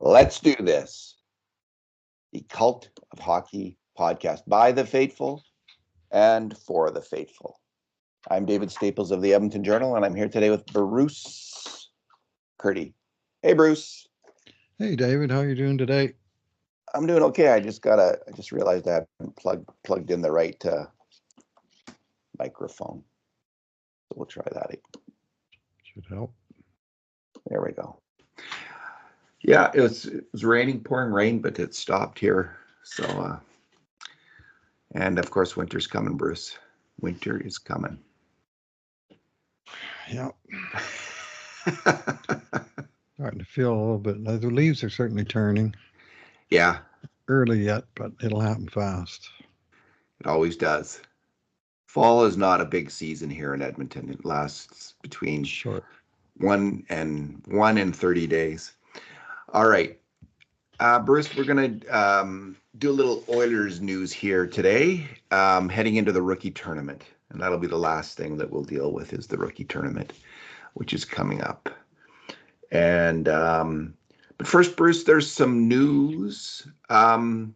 Let's do this. The Cult of Hockey podcast by the faithful and for the faithful. I'm David Staples of the Edmonton Journal, and I'm here today with Bruce McCurdy. Hey, Bruce. Hey, David, how are you doing today? I'm doing okay. I just realized I haven't plugged in the right microphone. So we'll try that. Should help. There we go. Yeah, it was raining, pouring rain, but it stopped here. So, and of course, winter's coming, Bruce. Winter is coming. Yeah. Starting to feel a little bit. The leaves are certainly turning. Yeah. Early yet, but it'll happen fast. It always does. Fall is not a big season here in Edmonton. It lasts between Short. 1 and 30 days. All right. Bruce, we're going to do a little Oilers news here today, heading into the rookie tournament. And that'll be the last thing that we'll deal with is the rookie tournament, which is coming up. And but first, Bruce, there's some news that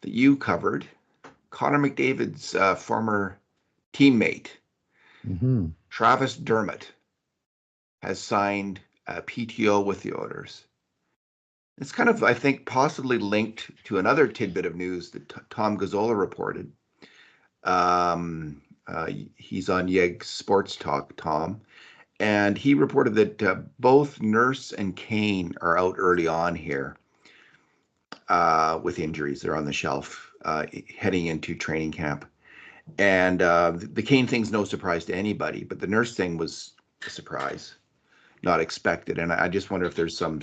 you covered. Connor McDavid's former teammate, Travis Dermot, has signed a PTO with the Oilers. It's kind of, I think, possibly linked to another tidbit of news that Tom Gazzola reported. He's on Yeg Sports Talk, Tom, and he reported that both Nurse and Kane are out early on here with injuries. They're on the shelf heading into training camp. And the Kane thing's no surprise to anybody, but the Nurse thing was a surprise, not expected. And I just wonder if there's some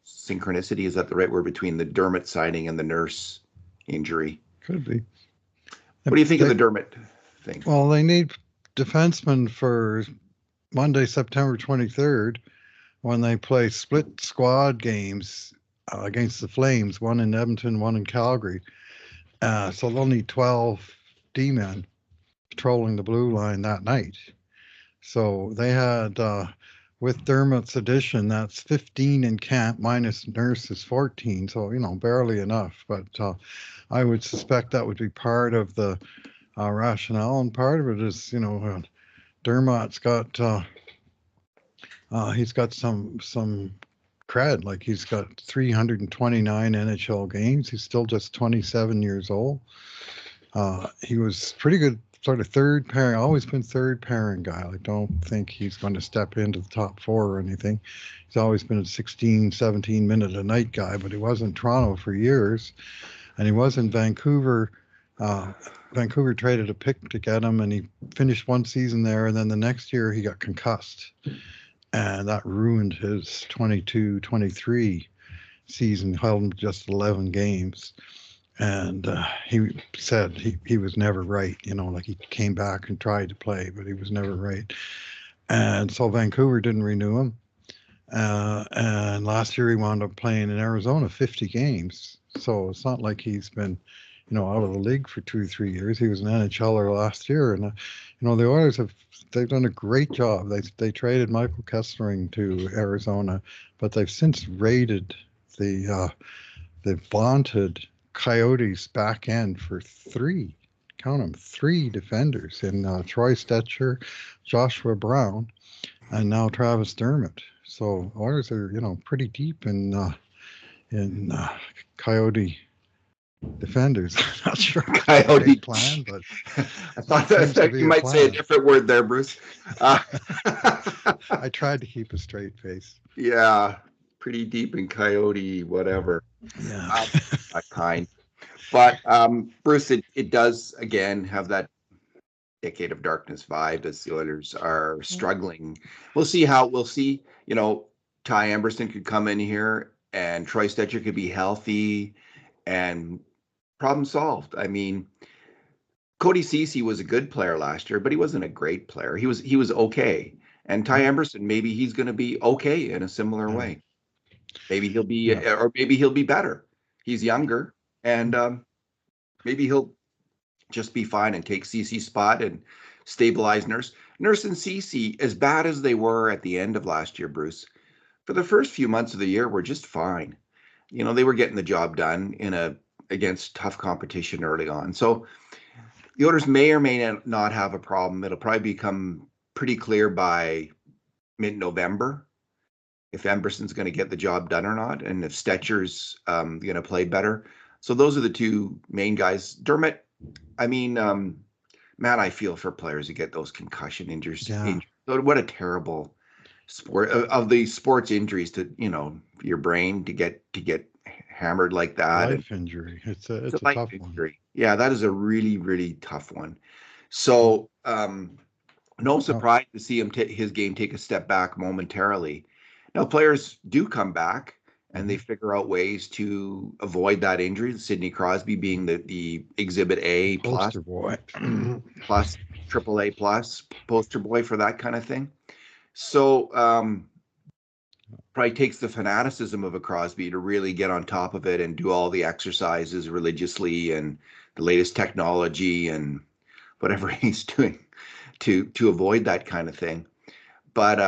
synchronicity, is that the right word, between the Dermot signing and the Nurse injury? Could be. What do you think of the Dermot thing? Well, they need defensemen for Monday, September 23rd, when they play split squad games against the Flames, one in Edmonton, one in Calgary. So they'll need 12 D-men patrolling the blue line that night. So they had, with Dermot's addition, that's 15 in camp minus Nurse's 14. So, barely enough. But I would suspect that would be part of the rationale. And part of it is, Dermot's got, he's got some cred. Like, he's got 329 NHL games. He's still just 27 years old. He was pretty good, sort of third pairing, always been third pairing guy. I don't think he's going to step into the top four or anything. He's always been a 16, 17 minute a night guy, but he was in Toronto for years, and he was in Vancouver. Vancouver traded a pick to get him, and he finished one season there, and then the next year he got concussed, and that ruined his 22-23 season, held him just 11 games. And he said he was never right, like he came back and tried to play, but he was never right. And so Vancouver didn't renew him. And last year he wound up playing in Arizona 50 games. So it's not like he's been, out of the league for 2 or 3 years. He was an NHLer last year. And, the Oilers they've done a great job. They traded Michael Kessling to Arizona, but they've since raided the vaunted Coyotes back end for 3 defenders in Troy Stetcher, Joshua Brown, and now Travis Dermott. So Oilers are, pretty deep in Coyote defenders. I'm not sure Coyote plan, but I thought you might say a different word there, Bruce. I tried to keep a straight face. Yeah, pretty deep in Coyote, whatever. Yeah, that kind. But Bruce, it does again have that decade of darkness vibe as the Oilers are struggling. We'll see. Ty Emberson could come in here and Troy Stetcher could be healthy and problem solved. I mean, Cody Ceci was a good player last year, but he wasn't a great player. He was okay. And Ty Emberson, maybe he's going to be okay in a similar way. Maybe he'll be, or maybe he'll be better. He's younger, and maybe he'll just be fine and take Ceci's spot and stabilize Nurse and Ceci. As bad as they were at the end of last year, Bruce, for the first few months of the year were just fine. They were getting the job done against tough competition early on. So the Oilers may or may not have a problem. It'll probably become pretty clear by mid-November if Emberson's going to get the job done or not, and if Stetcher's going to play better. So those are the two main guys. Dermot, I mean, man, I feel for players who get those concussion injuries. Yeah. What a terrible sport of the sports injuries to your brain to get hammered like that. Life injury. It's a life tough injury. one. Yeah, that is a really, really tough one. So no surprise to see his game take a step back momentarily. Now players do come back and they figure out ways to avoid that injury. Sidney Crosby being the Exhibit A plus, Poster boy. plus AAA plus poster boy for that kind of thing. So probably takes the fanaticism of a Crosby to really get on top of it and do all the exercises religiously and the latest technology and whatever he's doing to avoid that kind of thing. But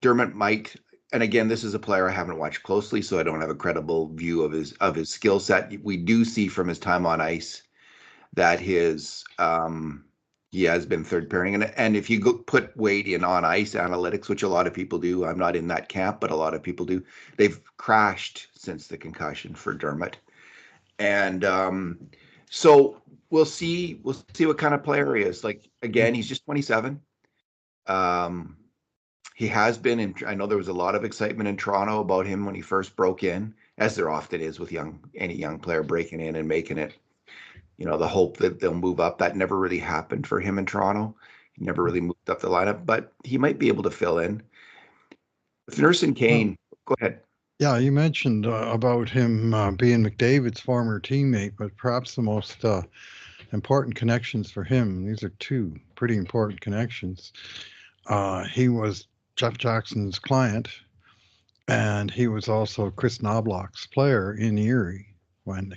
Dermot might, and again, this is a player I haven't watched closely, so I don't have a credible view of his skill set. We do see from his time on ice that he has been third pairing, and if you put weight in on ice analytics, which a lot of people do, I'm not in that camp, but a lot of people do. They've crashed since the concussion for Dermot, and so we'll see what kind of player he is. Like again, he's just 27. He has been in. I know there was a lot of excitement in Toronto about him when he first broke in, as there often is with any young player breaking in and making it. The hope that they'll move up. That never really happened for him in Toronto. He never really moved up the lineup, but he might be able to fill in. With Nurse and Kane, go ahead. Yeah, you mentioned about him being McDavid's former teammate, but perhaps the most important connections for him, these are two pretty important connections. He was Jeff Jackson's client, and he was also Chris Knobloch's player in Erie when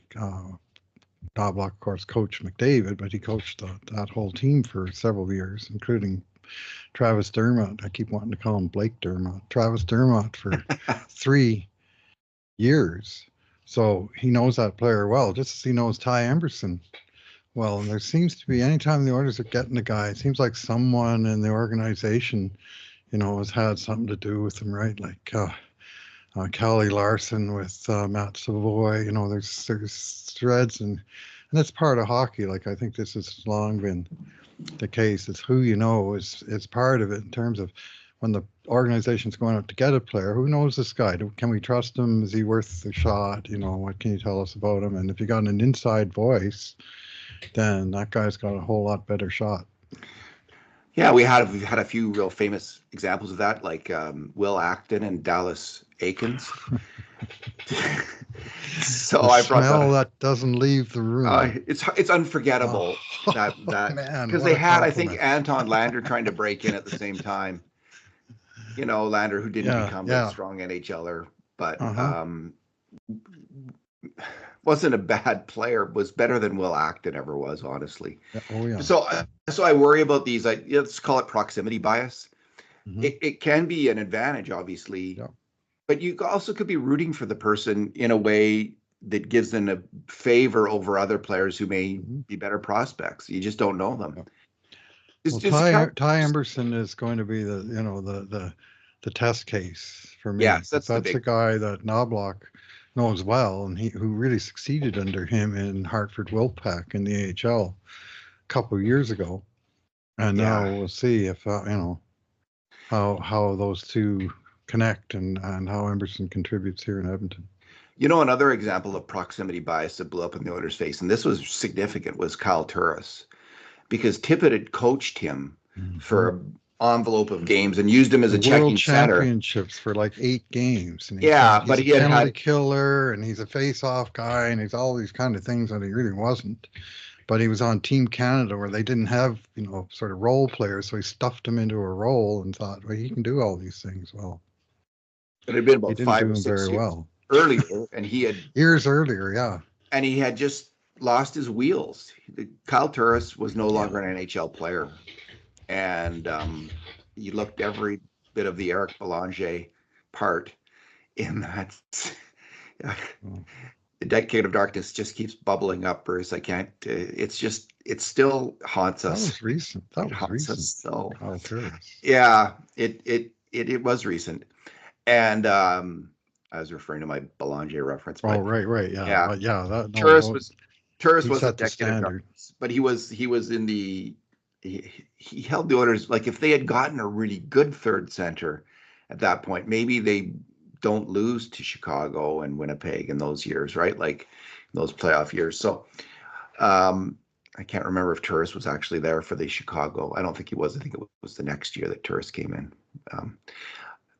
Knobloch, of course, coached McDavid, but he coached that whole team for several years, including Travis Dermot. I keep wanting to call him Blake Dermot. Travis Dermot for 3 years. So he knows that player well, just as he knows Ty Emberson well. And there seems to be, anytime the Oilers are getting a guy, it seems like someone in the organization, has had something to do with them, right? Like Callie Larson with Matt Savoie. There's threads, and that's part of hockey. Like I think this has long been the case. It's who is part of it in terms of when the organization's going out to get a player. Who knows this guy? Can we trust him? Is he worth the shot? What can you tell us about him? And if you got an inside voice, then that guy's got a whole lot better shot. Yeah, we've had a few real famous examples of that, like Will Acton and Dallas Aikens. So I brought that doesn't leave the room. It's unforgettable that because they had, I think, Anton Lander trying to break in at the same time. Lander, who didn't become a strong NHLer, but wasn't a bad player, was better than Will Acton ever was, honestly. Oh, yeah. So I worry about these, let's call it proximity bias. Mm-hmm. It can be an advantage, obviously, but you also could be rooting for the person in a way that gives them a favor over other players who may be better prospects. You just don't know them. Ty Emberson is going to be the test case for me. Yes, that's the guy that Knobloch knows well, and who really succeeded under him in Hartford Wilpack in the AHL a couple of years ago. And now we'll see if how those two connect and how Emberson contributes here in Edmonton. Another example of proximity bias that blew up in the Oilers' face, and this was significant, was Kyle Turris, because Tippett had coached him for an envelope of games and used him as a checking center. World championships for like 8 games. And but he had a penalty killer, and he's a face-off guy, and he's all these kind of things that he really wasn't. But he was on Team Canada where they didn't have, sort of role players, so he stuffed him into a role and thought, well, he can do all these things well. It had been about 5 or 6 years earlier, and he had years earlier, yeah. And he had just lost his wheels. Kyle Turris was no longer an NHL player, and he looked every bit of the Eric Belanger part in that. The decade of darkness just keeps bubbling up, Bruce. I can't. It still haunts That us. was recent. That It was haunts us recent. so. Kyle Turris. Yeah, it was recent, and I was referring to my Belanger reference, Oh, but right, yeah, yeah, but yeah, that Turris no, was Turris he was a set the decade of standard. darkness, but he was in the he held the Oilers. Like if they had gotten a really good third center at that point, maybe they don't lose to Chicago and Winnipeg in those years, right? Like those playoff years. So I can't remember if Turris was actually there for the Chicago. I don't think he was. I think it was the next year that Turris came in.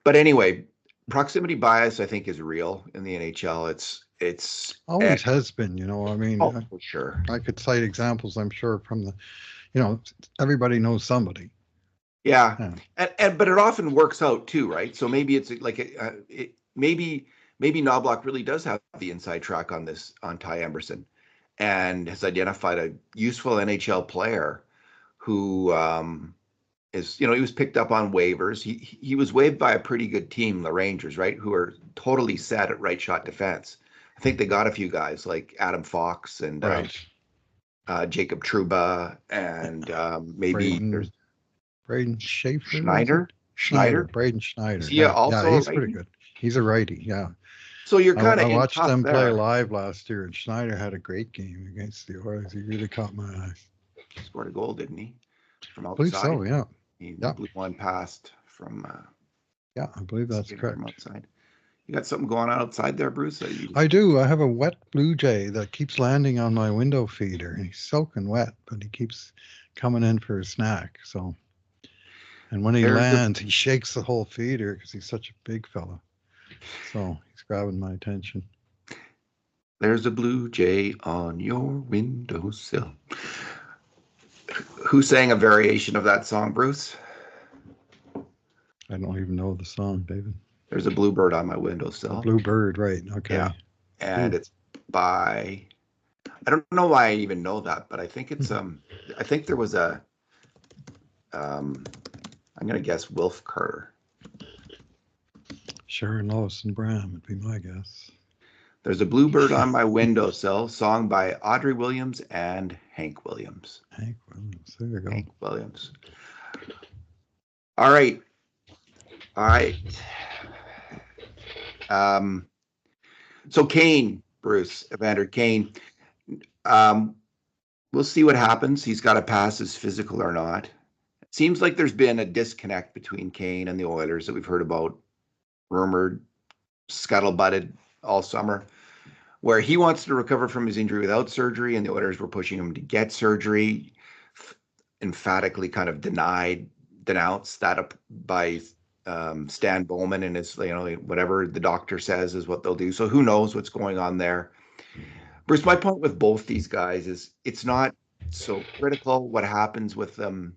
But anyway, proximity bias I think is real in the NHL. It's Always has been, I mean, oh, for sure. I could cite examples, I'm sure, from everybody knows somebody. Yeah, Yeah. and but it often works out too, right? So maybe it's like maybe Knobloch really does have the inside track on this on Ty Emberson, and has identified a useful NHL player who is he was picked up on waivers. He was waived by a pretty good team, the Rangers, right? Who are totally set at right shot defense. I think they got a few guys like Adam Fox and Right. Jacob Trouba and maybe there's Braden Schaefer. Schneider. Braden Schneider. Is he Yeah, also a he's pretty righty? good. He's a righty, yeah. So you're I, kind I of in watched tough them play there. live last year, and Schneider had a great game against the Oilers. He really caught my eye. Scored a goal, didn't he? From I outside. believe so, yeah. He blew one past from. Yeah, I believe that's correct. From outside. You got something going on outside there, Bruce? I do. I have a wet blue jay that keeps landing on my window feeder, and he's soaking wet, but he keeps coming in for a snack. So, and when he lands, he shakes the whole feeder because he's such a big fella. So he's grabbing my attention. There's a blue jay on your windowsill. Who sang a variation of that song, Bruce? I don't even know the song, David. There's a bluebird on my windowsill. A bluebird, right? Okay. Yeah, and it's by. I don't know why I even know that, but I think it's I think there was a. I'm gonna guess Wilf Carter. Sharon Lois and Bram would be my guess. There's a bluebird on my windowsill, song by Audrey Williams and Hank Williams. Hank Williams, there you go. Hank Williams. All right. So Kane, Bruce, Evander Kane. We'll see what happens. He's got to pass his physical or not. It seems like there's been a disconnect between Kane and the Oilers that we've heard about, rumored, scuttlebutted all summer, where he wants to recover from his injury without surgery, and the Oilers were pushing him to get surgery, emphatically kind of denounced that by Stan Bowman and his, whatever the doctor says is what they'll do. So who knows what's going on there. Bruce, my point with both these guys is it's not so critical what happens with them.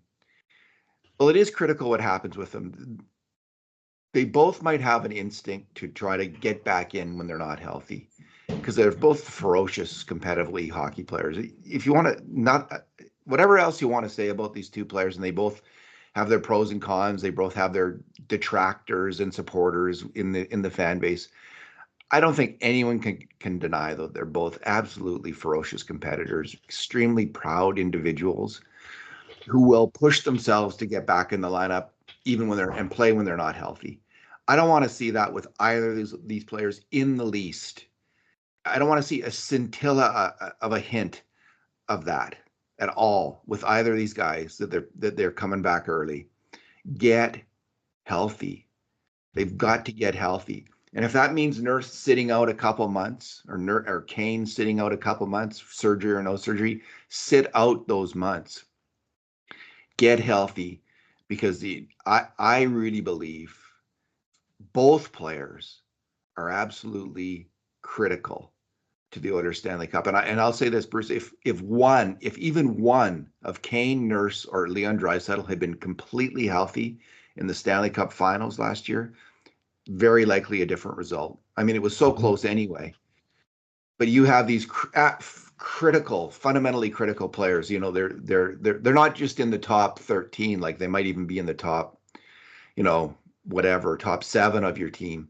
Well, it is critical what happens with them. They both might have an instinct to try to get back in when they're not healthy, because they're both ferocious, competitively hockey players. If you want to, not whatever else you want to say about these two players, and they both have their pros and cons. They both have their detractors and supporters in the fan base. I don't think anyone can deny that they're both absolutely ferocious competitors, extremely proud individuals who will push themselves to get back in the lineup even when and play when they're not healthy. I don't want to see that with either of these players in the least. I don't want to see a scintilla of a hint of that at all with either of these guys that they're coming back early. Get healthy. They've got to get healthy. And if that means Nurse sitting out a couple months, or Kane sitting out a couple months, surgery or no surgery, sit out those months. Get healthy, because I really believe both players are absolutely critical to the Oilers Stanley Cup. And I'll say this, Bruce, if even one of Kane, Nurse, or Leon Draisaitl had been completely healthy in the Stanley Cup Finals last year, very likely a different result. I mean, it was so close anyway. But you have these critical, fundamentally critical players. They're not just in the top 13, like they might even be in the top, whatever, top 7 of your team,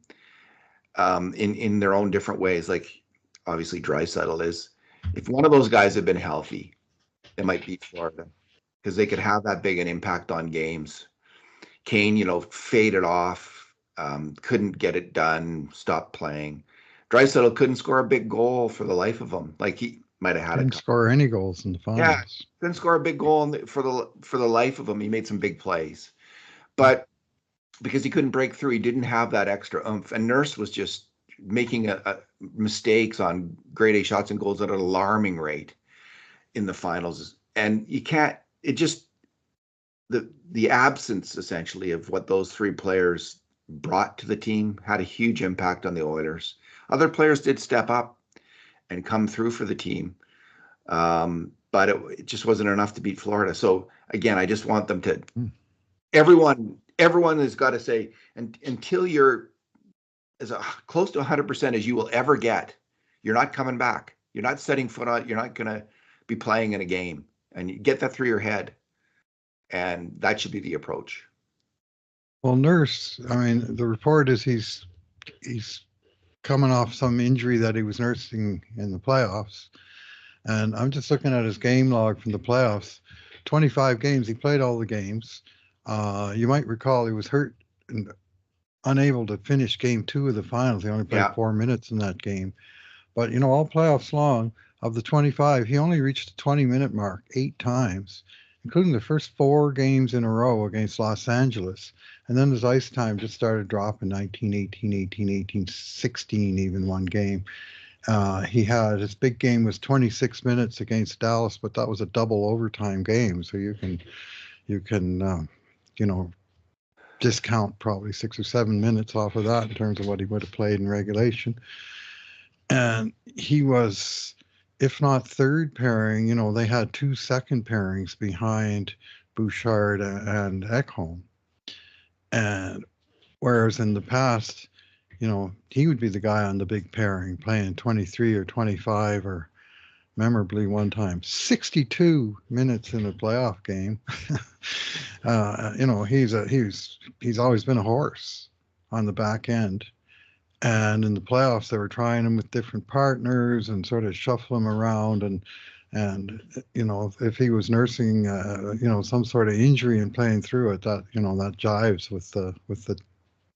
in their own different ways. Like obviously Draisaitl is. If one of those guys had been healthy, it might beat Florida because they could have that big an impact on games. Kane, faded off, couldn't get it done, stopped playing. Draisaitl couldn't score a big goal for the life of him. Like he might have had a Didn't couple. score any goals in the Yeah, finals. couldn't score a big goal for the life of him. He made some big plays, but because he couldn't break through, he didn't have that extra oomph. And Nurse was just making mistakes on grade A shots and goals at an alarming rate in the finals. And you can't. It just the absence essentially of what those 3 players brought to the team had a huge impact on the Oilers. Other players did step up and come through for the team, but it just wasn't enough to beat Florida. So again, I just want them to. Everyone has got to say, and until you're as close to 100% as you will ever get, you're not coming back. You're not setting foot on. You're not going to be playing in a game, and you get that through your head. And that should be the approach. Well, Nurse, I mean, the report is he's coming off some injury that he was nursing in the playoffs. And I'm just looking at his game log from the playoffs. 25 games. He played all the games. You might recall he was hurt and unable to finish game 2 of the finals. He only played 4 minutes in that game. But, all playoffs long, of the 25, he only reached the 20-minute mark 8 times, including the first 4 games in a row against Los Angeles. And then his ice time just started dropping 19, 18, 18, 18, 16, even one game. He had his big game was 26 minutes against Dallas, but that was a double overtime game. So you can discount probably 6 or 7 minutes off of that in terms of what he would have played in regulation. And he was, if not third pairing, they had 2 second pairings behind Bouchard and Ekholm. And whereas in the past, he would be the guy on the big pairing playing 23 or 25 or memorably one time 62 minutes in a playoff game. He's always been a horse on the back end. And in the playoffs, they were trying him with different partners and sort of shuffle him around. And if he was nursing, some sort of injury and playing through it, that jives with the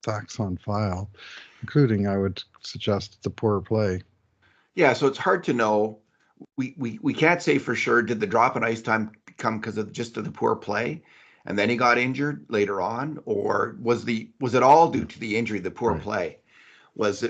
facts on file, including, I would suggest, the poor play. Yeah, so it's hard to know. We can't say for sure. Did the drop in ice time come because of the poor play, and then he got injured later on, or was it all due to the injury, the poor play? Was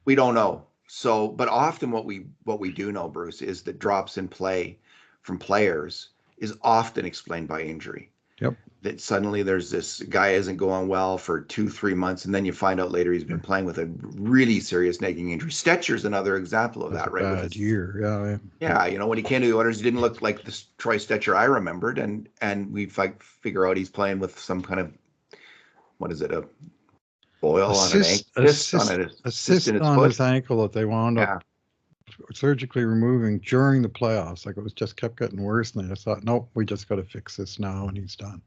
we don't know. So, but often what we do know, Bruce, is that drops in play from players is often explained by injury. Yep. That suddenly there's this guy isn't going well for 2-3 months, and then you find out later he's been playing with a really serious nagging injury. Stetcher's another example of that, right? Bad year, yeah. When he came to the Oilers, he didn't look like this Troy Stetcher I remembered, and we figure out he's playing with some kind of, what is it, a boil on an ankle, cyst on his ankle that they wound up surgically removing during the playoffs. Like, it was just kept getting worse, and I just thought, nope, we just got to fix this now, and he's done.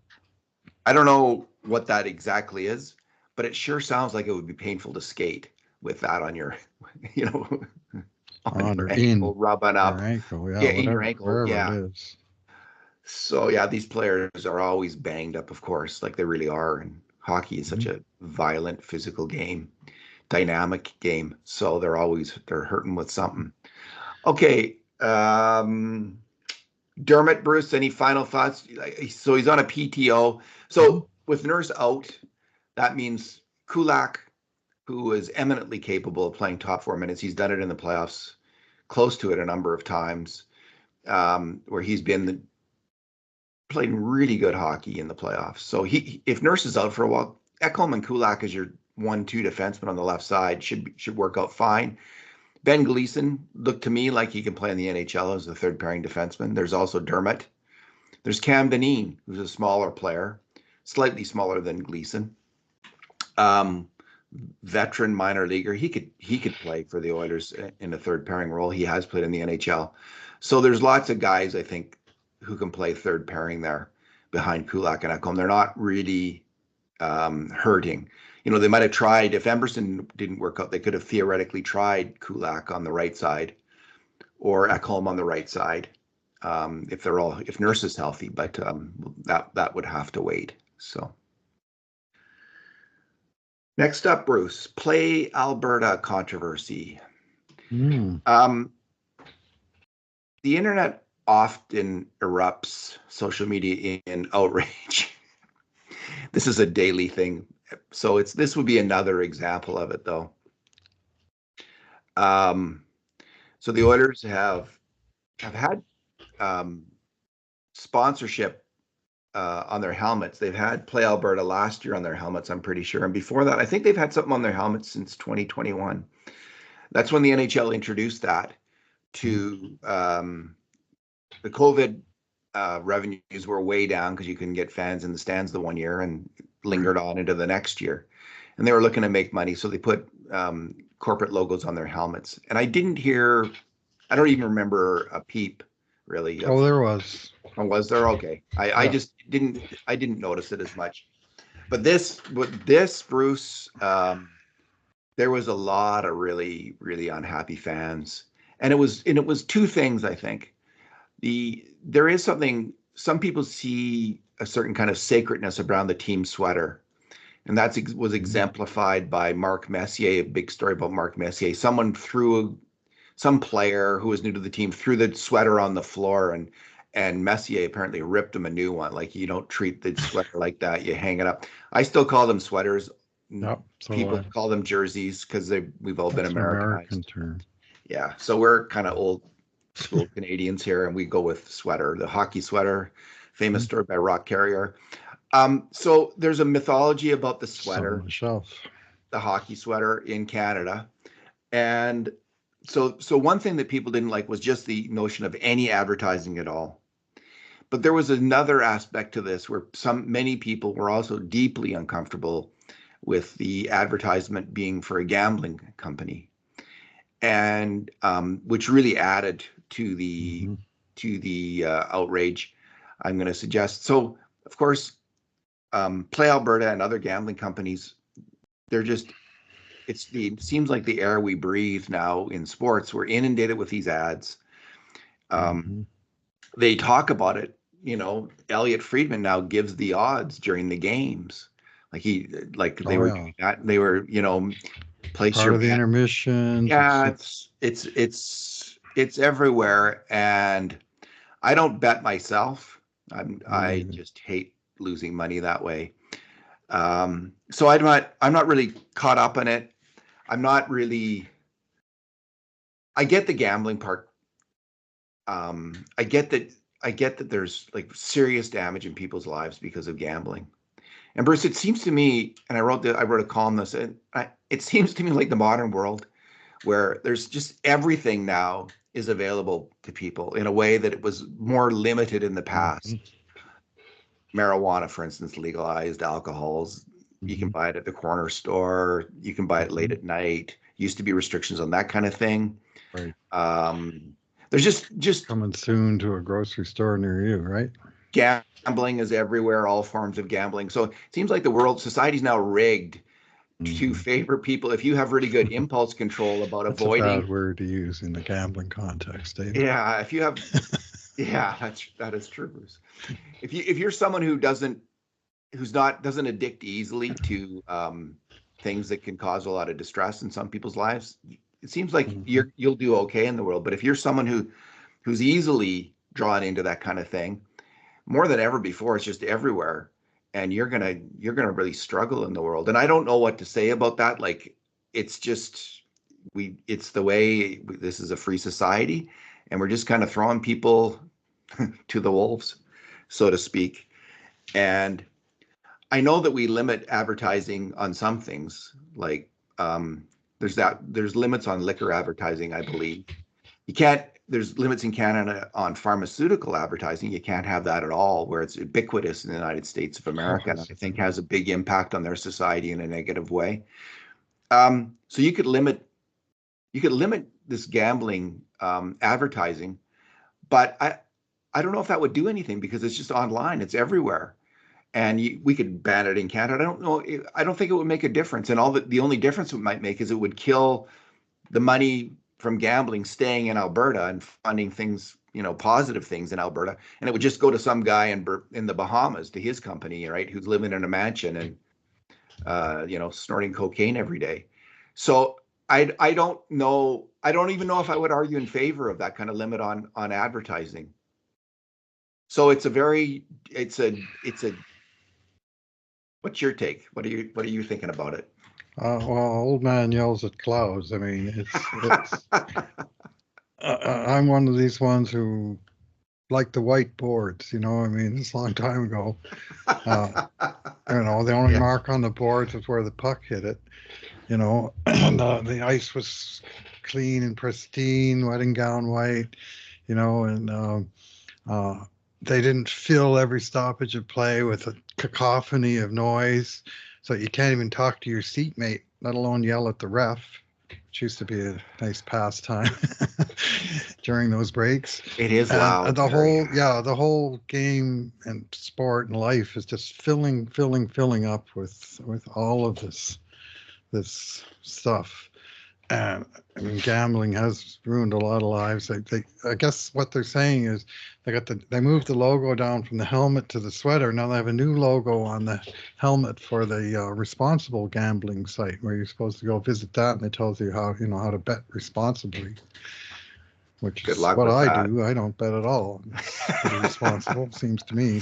I don't know what that exactly is, but it sure sounds like it would be painful to skate with that on your, on your ankle, rubbing up. Your ankle, in your ankle, wherever it is. So these players are always banged up, of course, like they really are. And hockey is such a violent, physical game, dynamic game. So they're hurting with something. Okay. Dermot, Bruce, any final thoughts? So he's on a PTO. So with Nurse out, that means Kulak, who is eminently capable of playing top 4 minutes. He's done it in the playoffs, close to it a number of times, where he's been playing really good hockey in the playoffs. So if Nurse is out for a while, Ekholm and Kulak as your 1-2 defenseman on the left side should work out fine. Ben Gleason looked to me like he can play in the NHL as a third pairing defenseman. There's also Dermot. There's Cam Dineen, who's a smaller player, slightly smaller than Gleason. Veteran minor leaguer. He could play for the Oilers in a third pairing role. He has played in the NHL. So there's lots of guys, I think, who can play third pairing there behind Kulak and Ekholm. They're not really hurting. They might have tried, if Emerson didn't work out, they could have theoretically tried Kulak on the right side or Ekholm on the right side, if Nurse is healthy, but that would have to wait. So next up, Bruce, Play Alberta controversy. The internet often erupts social media in outrage. This is a daily thing. So this would be another example of it, though. So the Oilers have had sponsorship on their helmets. They've had Play Alberta last year on their helmets, I'm pretty sure. And before that, I think they've had something on their helmets since 2021. That's when the NHL introduced that to the COVID revenues were way down because you couldn't get fans in the stands the one year and lingered on into the next year. And they were looking to make money, so they put corporate logos on their helmets. And I don't even remember a peep, really. Oh, there was. Oh, was there? Okay. I just didn't notice it as much. But this, Bruce, there was a lot of really, really unhappy fans. And it was two things, I think. There is something, some people see a certain kind of sacredness around the team sweater. And that was exemplified by Mark Messier, a big story about Mark Messier. Some player who was new to the team threw the sweater on the floor, and Messier apparently ripped him a new one. Like, you don't treat the sweater like that. You hang it up. I still call them sweaters. Yep, People call them jerseys because we've all been Americanized. American term. Yeah, so we're kind of old school Canadians here, and we go with sweater, the hockey sweater, famous story by Rock Carrier. So there's a mythology about the sweater, the hockey sweater in Canada. And so one thing that people didn't like was just the notion of any advertising at all. But there was another aspect to this where many people were also deeply uncomfortable with the advertisement being for a gambling company, and which really added to the outrage, I'm going to suggest. So, of course, Play Alberta and other gambling companies, it seems like the air we breathe now in sports. We're inundated with these ads. They talk about it. Elliot Friedman now gives the odds during the games. They were doing that. They were, place part of the intermission. Yeah, it's everywhere, and I don't bet myself. I just hate losing money that way. So I'm not really caught up in it. I get the gambling part. I get that there's like serious damage in people's lives because of gambling. And Bruce, it seems to me, and I wrote a column that said, it seems to me like the modern world where there's just everything now is available to people in a way that it was more limited in the past. Marijuana, for instance, legalized, alcohols, you can buy it at the corner store, you can buy it late at night. Used to be restrictions on that kind of thing. Right. There's just coming soon to a grocery store near you, right? Gambling is everywhere, all forms of gambling. So it seems like society's now rigged to favor people. If you have really good impulse control about avoiding. That's a bad word to use in the gambling context, Dave. Yeah, if you have, yeah, that is true, Bruce. If you're someone who doesn't addict easily to things that can cause a lot of distress in some people's lives, it seems like you'll do okay in the world. But if you're someone who's easily drawn into that kind of thing, more than ever before, it's just everywhere, and you're gonna really struggle in the world. And I don't know what to say about that. Like, it's just it's the way this is a free society, and we're just kind of throwing people to the wolves, so to speak. And I know that we limit advertising on some things, like there's limits on liquor advertising, I believe. There's limits in Canada on pharmaceutical advertising. You can't have that at all, where it's ubiquitous in the United States of America, and I think has a big impact on their society in a negative way. So you could limit this gambling advertising, but I don't know if that would do anything, because it's just online, it's everywhere. and we could ban it in Canada. I don't know. I don't think it would make a difference. And the only difference it might make is it would kill the money from gambling staying in Alberta and funding things, positive things in Alberta, and it would just go to some guy in the Bahamas to his company, right, who's living in a mansion and snorting cocaine every day. So I don't know. I don't even know if I would argue in favor of that kind of limit on advertising. So it's a what's your take? What are you thinking about it? Well, old man yells at clouds. I mean, it's. I'm one of these ones who like the whiteboards. I mean, it's a long time ago. The only Yeah. mark on the boards was where the puck hit it. And the ice was clean and pristine, wedding gown white. And they didn't fill every stoppage of play with a cacophony of noise, so you can't even talk to your seatmate, let alone yell at the ref, which used to be a nice pastime during those breaks. It is And loud, very. the whole game and sport and life is just filling up with all of this stuff. And I mean, gambling has ruined a lot of lives. I guess what they're saying is they moved the logo down from the helmet to the sweater. Now they have a new logo on the helmet for the responsible gambling site, where you're supposed to go visit that, and it tells you how to bet responsibly, which Good is luck what with I that. do. I don't bet at all. It's pretty responsible, seems to me.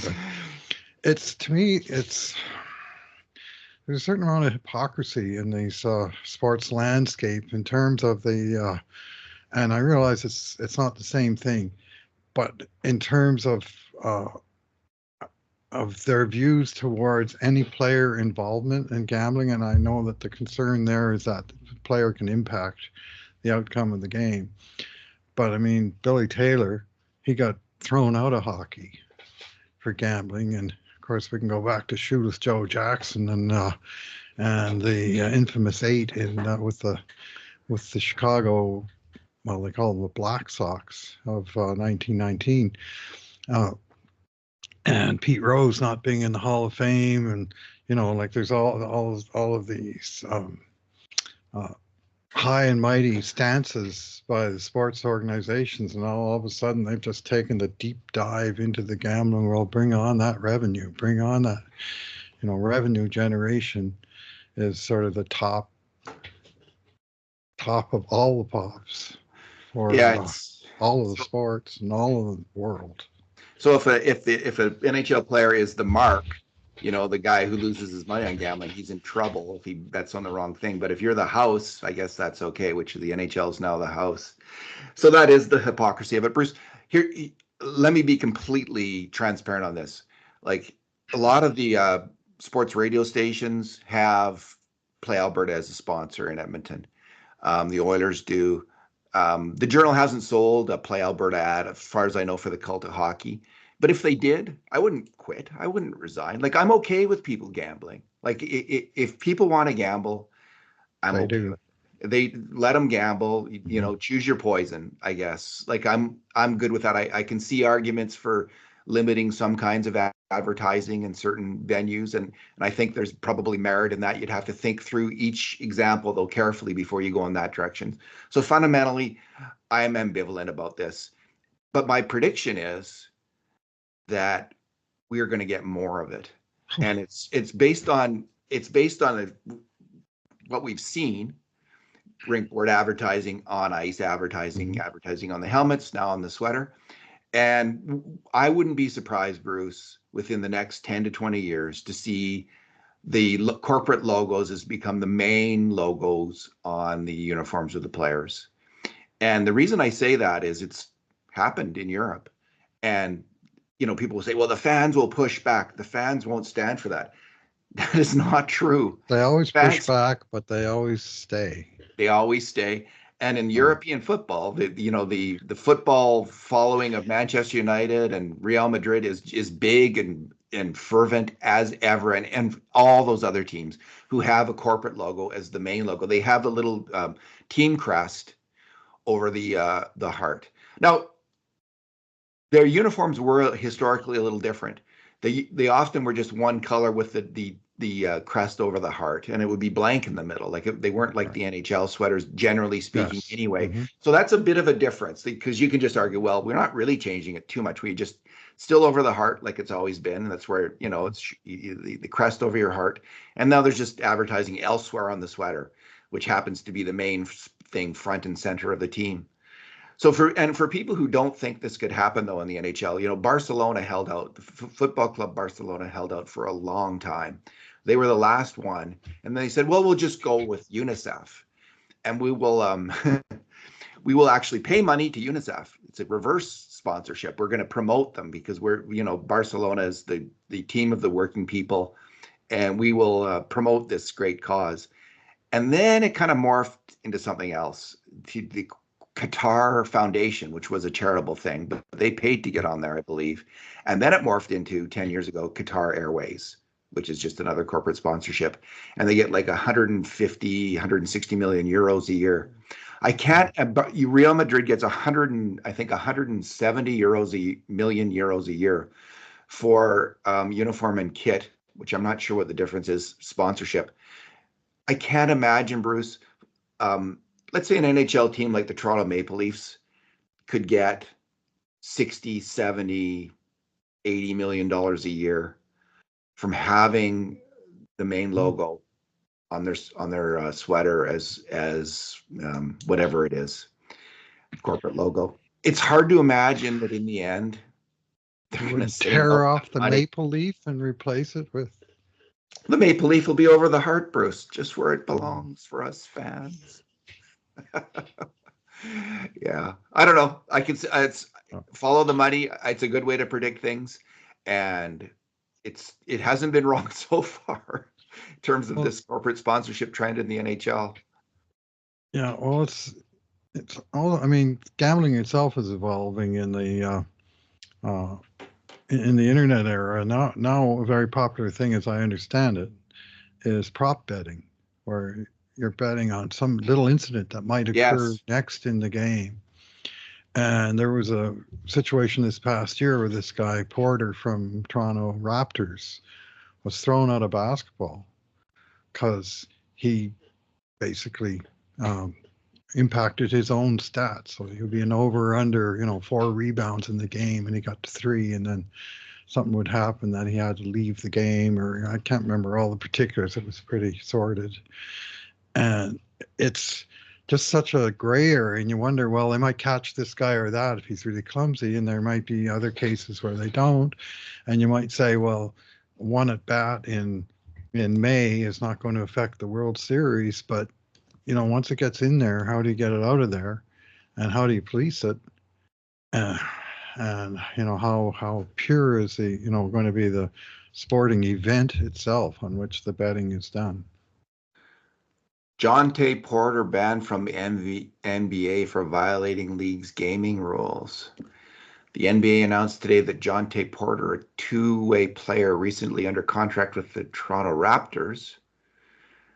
But to me, there's a certain amount of hypocrisy in these sports landscape in terms of and I realize it's not the same thing, but in terms uh, of their views towards any player involvement in gambling, and I know that the concern there is that the player can impact the outcome of the game. But I mean, Billy Taylor, he got thrown out of hockey for gambling, and of course we can go back to Shoeless Joe Jackson and the infamous eight with the Chicago, well, they call them the Black Sox of 1919, uh, and Pete Rose not being in the Hall of Fame, and like there's all of these uh, high and mighty stances by the sports organizations, and all of a sudden they've just taken the deep dive into the gambling world. Bring on that revenue, bring on that revenue generation is sort of the top of all the pops Yeah, for it's all of the so, sports and all of the world. so if a NHL player is the mark, the guy who loses his money on gambling, he's in trouble if he bets on the wrong thing. But if you're the house, I guess that's okay, which the NHL is now the house. So that is the hypocrisy of it. Bruce, here, let me be completely transparent on this. Like a lot of the sports radio stations have Play Alberta as a sponsor in Edmonton. The Oilers do. The Journal hasn't sold a Play Alberta ad, as far as I know, for the cult of hockey. But if they did, I wouldn't quit. I wouldn't resign. Like I'm okay with people gambling. Like if people want to gamble, I'm They okay do. with it. They let them gamble. Choose your poison. I guess. Like I'm good with that. I can see arguments for limiting some kinds of advertising in certain venues, and I think there's probably merit in that. You'd have to think through each example though carefully before you go in that direction. So fundamentally, I am ambivalent about this. But my prediction is that we are going to get more of it, and it's based on what we've seen: rink board advertising, on ice advertising, Mhm. advertising on the helmets, now on the sweater. And I wouldn't be surprised, Bruce, within the next 10 to 20 years to see the corporate logos has become the main logos on the uniforms of the players. And the reason I say that is it's happened in Europe. And people will say, well, the fans will push back. The fans won't stand for that. That is not true. They always push Fans, back, but they always stay. they always stay. And in Uh, European football, the football following of Manchester United and Real Madrid is big and fervent as ever, and all those other teams who have a corporate logo as the main logo. They have the little team crest over the heart. Now, their uniforms were historically a little different. They often were just one color with the crest over the heart, and it would be blank in the middle. They weren't like the NHL sweaters, generally speaking, Yes. anyway. Hmm. So that's a bit of a difference because you can just argue, well, we're not really changing it too much. We just still over the heart like it's always been. And that's where, it's the crest over your heart. And now there's just advertising elsewhere on the sweater, which happens to be the main thing front and center of the team. So for people who don't think this could happen though in the NHL, Barcelona held out. The football club Barcelona held out for a long time. They were the last one, and they said, "Well, we'll just go with UNICEF, and we will we will actually pay money to UNICEF. It's a reverse sponsorship. We're going to promote them because Barcelona is the team of the working people, and we will promote this great cause." And then it kind of morphed into something else. The Qatar Foundation, which was a charitable thing, but they paid to get on there, I believe. And then it morphed into 10 years ago, Qatar Airways, which is just another corporate sponsorship. And they get like 150, 160 million euros a year. I can't, but Real Madrid gets 170 million euros a year for uniform and kit, which I'm not sure what the difference is, sponsorship. I can't imagine, Bruce. Let's say an NHL team like the Toronto Maple Leafs could get 60, 70, 80 million dollars a year from having the main logo on their sweater as whatever it is, corporate logo. It's hard to imagine that in the end they're You going to wouldn't say no tear to off the money. maple leaf and replace it with. The Maple Leaf will be over the heart, Bruce, just where it belongs for us fans. Yeah, I don't know. I can it's Oh, follow the money. It's a good way to predict things, and it hasn't been wrong so far in terms of well, this corporate sponsorship trend in the NHL. yeah. Well, it's all. I mean, gambling itself is evolving uh, in the internet era. Now a very popular thing, as I understand it, is prop betting, where you're betting on some little incident that might occur Yes. next in the game. And there was a situation this past year where this guy Porter from Toronto Raptors was thrown out of basketball because he basically um, impacted his own stats. So he would be an over under, 4 rebounds in the game, and he got to 3, and then something would happen that he had to leave the game, or I can't remember all the particulars. It was pretty sordid, and it's just such a gray area, and you wonder, well, they might catch this guy or that if he's really clumsy, and there might be other cases where they don't, and you might say, well, one at bat in May is not going to affect the World Series, but once it gets in there, how do you get it out of there, and how do you police it? Uh, and how pure is the going to be the sporting event itself on which the betting is done? Jonte Porter banned from the NBA for violating league's gaming rules. The NBA announced today that Jonte Porter, a two-way player recently under contract with the Toronto Raptors,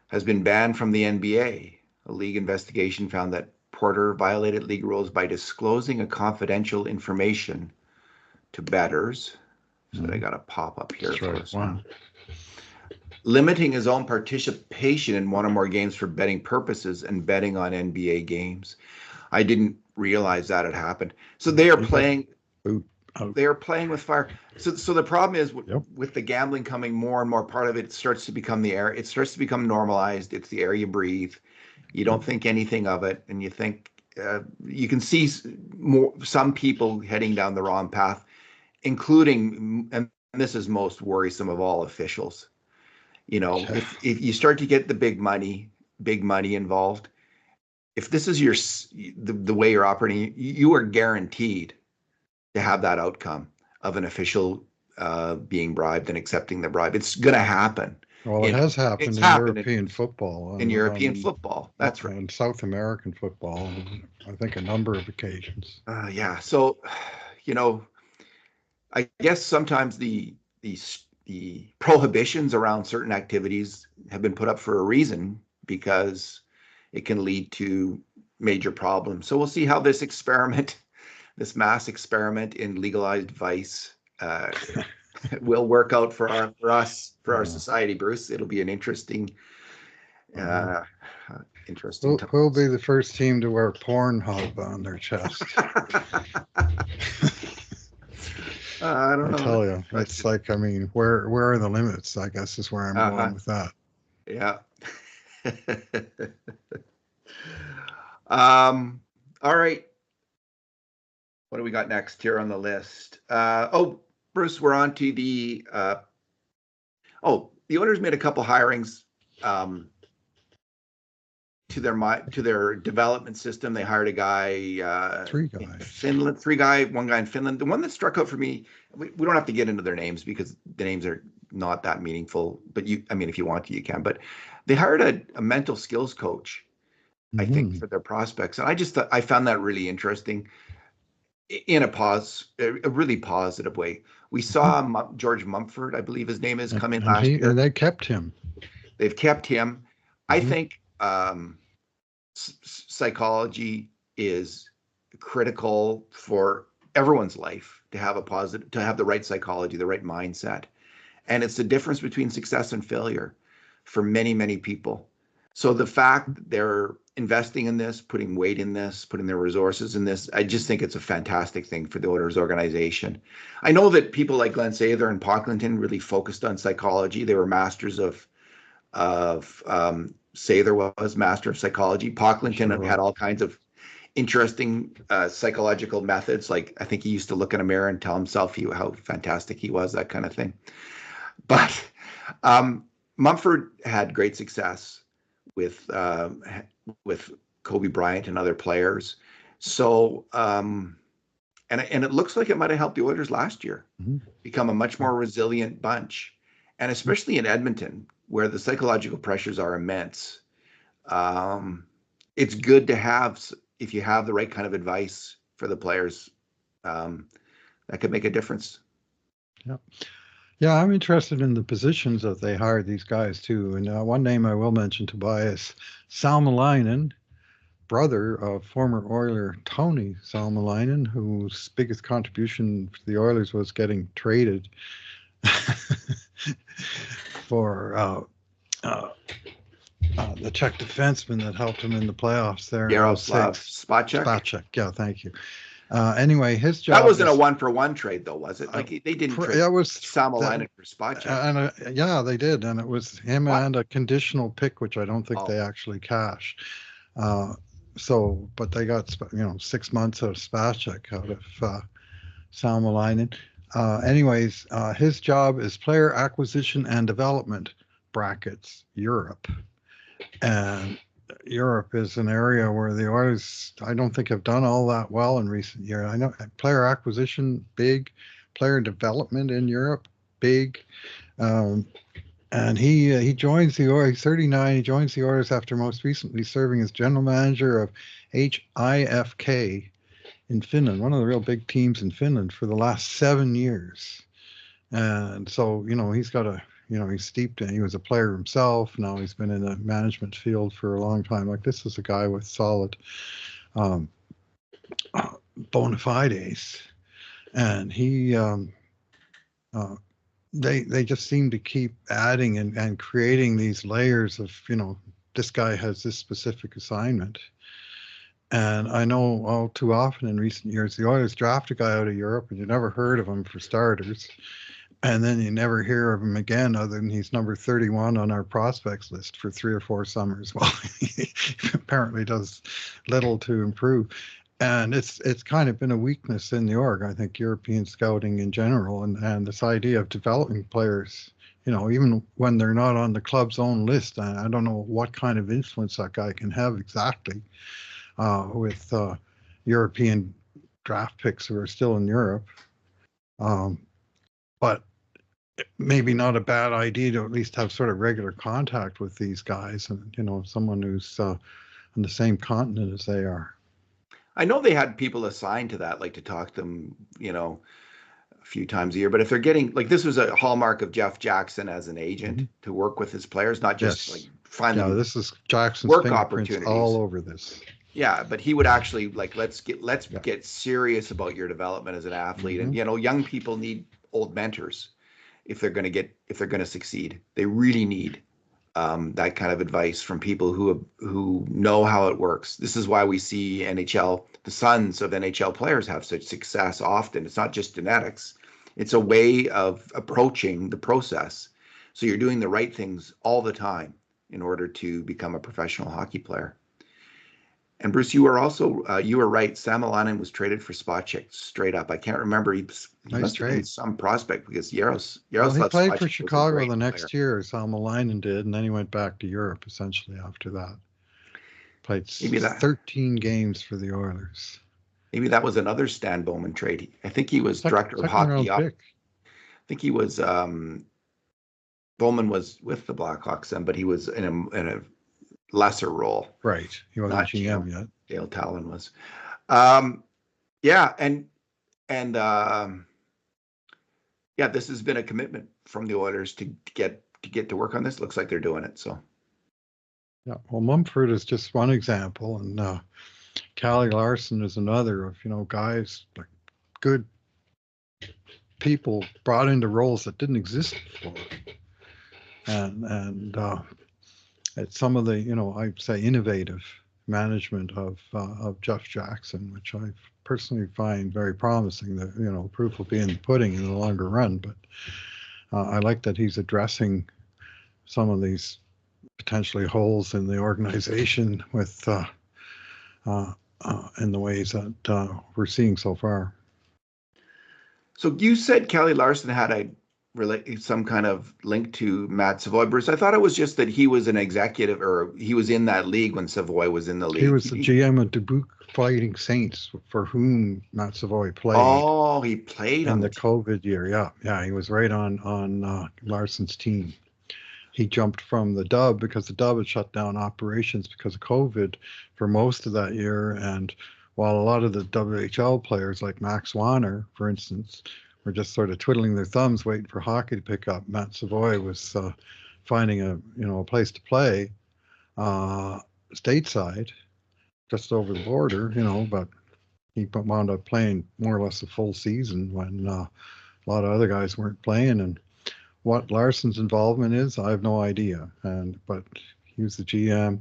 has been banned from the NBA. A league investigation found that Porter violated league rules by disclosing a confidential information to bettors. So I got a pop up here for Strike us now. one. Limiting his own participation in one or more games for betting purposes and betting on NBA games. I didn't realize that had happened. So they are playing. They are playing with fire. So the problem is with the gambling coming more and more part of it starts to become the air. It starts to become normalized. It's the air you breathe. You don't think anything of it, and you think you can see some people heading down the wrong path, including, and this is most worrisome of all, officials. If you start to get the big money involved, if this is the way you're operating, you are guaranteed to have that outcome of an official being bribed and accepting the bribe. It's going to happen. Well, it has happened It's in happened European football. in European football. That's right. And South American football, I think a number of occasions. Yeah. So, I guess sometimes the prohibitions around certain activities have been put up for a reason because it can lead to major problems. So we'll see how this mass experiment in legalized vice will work out for our society, Bruce. It'll be an uh, interesting time. Who'll be the first team to wear Pornhub on their chest? I don't I know. tell you, it's like, I mean, where are the limits? I guess is where I'm going with that. Yeah. All right. What do we got next here on the list? Bruce, we're on to the the Oilers made a couple hirings to their development system. They hired a guy, three guys in Finland, one guy in Finland. The one that struck out for me, we don't have to get into their names because the names are not that meaningful, but if you want to, you can. But they hired a mental skills coach, I think, for their prospects. And I found that really interesting in a really positive way. We saw George Mumford, I believe his name is, come in last year. And they kept him. They've kept him. I think psychology is critical for everyone's life to have the right psychology, the right mindset. And it's the difference between success and failure for many, many people. So the fact that they're investing in this, putting weight in this, putting their resources in this, I just think it's a fantastic thing for the Oilers organization. I know that people like Glenn Sather and Pocklington really focused on psychology. They were masters of Sather was master of psychology. Pocklington had all kinds of interesting psychological methods. Like, I think he used to look in a mirror and tell himself how fantastic he was, that kind of thing. But Mumford had great success with Kobe Bryant and other players. So, and it looks like it might have helped the Oilers last year become a much more resilient bunch, and especially in Edmonton, where the psychological pressures are immense. It's good to have, if you have the right kind of advice for the players, that could make a difference. Yeah. Yeah, I'm interested in the positions that they hired these guys too. And one name I will mention, Tobias Salmelainen, brother of former Oiler Tony Salmelainen, whose biggest contribution to the Oilers was getting traded for the Czech defenseman that helped him in the playoffs there. Jaroslav Spacek. Spacek, yeah, thank you. Anyway, his job. That wasn't a 1-for-1 trade, though, was it? Like, they didn't trade Salmelainen for Spacek. And yeah, they did, and it was him and a conditional pick, which I don't think they actually cashed. But they got 6 months of Spacek out of Salmelainen. Anyways, his job is player acquisition and development (brackets Europe), and Europe is an area where the Oilers, I don't think, have done all that well in recent years. I know player acquisition, big. Player development in Europe, big. And he joins the Oilers, he's 39, he joins the Oilers after most recently serving as general manager of HIFK in Finland, one of the real big teams in Finland, for the last 7 years. And so, he's got he's steeped in, he was a player himself. Now he's been in the management field for a long time. Like, this is a guy with solid bona fides. And they just seem to keep adding and creating these layers of, this guy has this specific assignment. And I know all too often in recent years, the Oilers draft a guy out of Europe and you never heard of him for starters. And then you never hear of him again, other than he's number 31 on our prospects list for 3 or 4 summers. Well, he apparently does little to improve. And it's kind of been a weakness in the org, I think, European scouting in general, and this idea of developing players, even when they're not on the club's own list. I don't know what kind of influence that guy can have exactly with European draft picks who are still in Europe. But maybe not a bad idea to at least have sort of regular contact with these guys, and someone who's on the same continent as they are. I know they had people assigned to that, like to talk to them, a few times a year. But if they're getting, like, this was a hallmark of Jeff Jackson as an agent to work with his players, not just like find them. This is Jackson's work opportunities all over this. Yeah, but he would actually let's get serious about your development as an athlete, and young people need old mentors. if they're going to succeed. They really need that kind of advice from people who know how it works. This is why we see NHL, the sons of NHL players have such success often. It's not just genetics. It's a way of approaching the process. So you're doing the right things all the time in order to become a professional hockey player. And Bruce, you were right. Sam Alanin was traded for Spacek straight up. I can't remember. He Nice must have been trade. some prospect because Well, he Yaroslav played for Spacek was a Chicago great the player. next year, Salmelainen did, and then he went back to Europe essentially after that. Played Maybe that 13 games for the Oilers. maybe that was another Stan Bowman trade. I think he was director of Second hockey round up. pick. I think he was Bowman was with the Blackhawks then, but he was in a lesser role, Right. He wasn't not GM yet. Dale Talon was. Um, yeah, and yeah, this has been a commitment from the Oilers to get to work on this. Looks like they're doing it. So Yeah. Well, Mumford is just one example, and Callie Larson is another of guys like good people brought into roles that didn't exist before, and it's some of the I'd say innovative management of Jeff Jackson, which I personally find very promising. That proof will be in the pudding in the longer run, but I like that he's addressing some of these potentially holes in the organization with in the ways that we're seeing so far. So you said Kelly Larson had some kind of link to Matt Savoie, Bruce. I thought it was just that he was an executive, or he was in that league when Savoie was in the He league. was the GM of Dubuque Fighting Saints, for whom Matt Savoie played. Oh, he played in on the COVID year. Yeah, he was right on Larson's team. He jumped from the Dub because the Dub had shut down operations because of COVID for most of that year. And while a lot of the WHL players, like Max Wanner, for instance, were just sort of twiddling their thumbs waiting for hockey to pick up, Matt Savoie was finding a place to play stateside, just over the border, but he wound up playing more or less a full season when a lot of other guys weren't playing. And what Larson's involvement is, I have no idea. But he was the GM,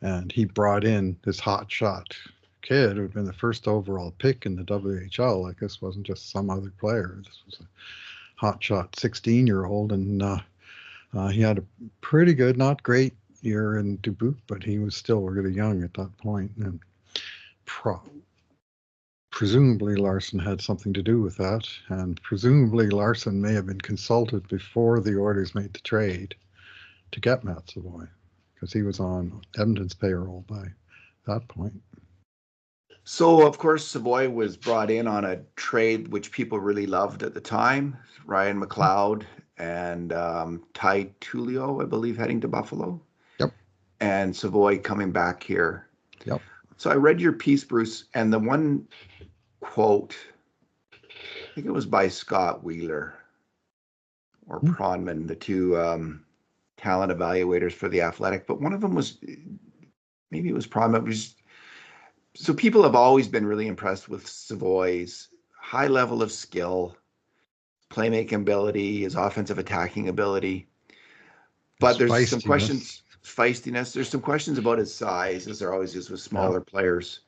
and he brought in this hot shot kid who had been the first overall pick in the WHL. Like, this wasn't just some other player. This was a hot shot 16-year-old, and he had a pretty good, not great year in Dubuque, but he was still really young at that point. And presumably Larson had something to do with that, and presumably Larson may have been consulted before the Oilers made the trade to get Matt Savoie, because he was on Edmonton's payroll by that point. So, of course, Savoie was brought in on a trade which people really loved at the time. Ryan McLeod and Ty Tullio, I believe, heading to Buffalo. Yep. And Savoie coming back here. Yep. So I read your piece, Bruce, and the one quote, I think it was by Scott Wheeler or Pronman, the two talent evaluators for The Athletic, but one of them was, maybe it was Pronman. So people have always been really impressed with Savoie's high level of skill, playmaking ability, his offensive attacking ability. But there's some questions, feistiness. There's some questions about his size, as there always is with smaller players,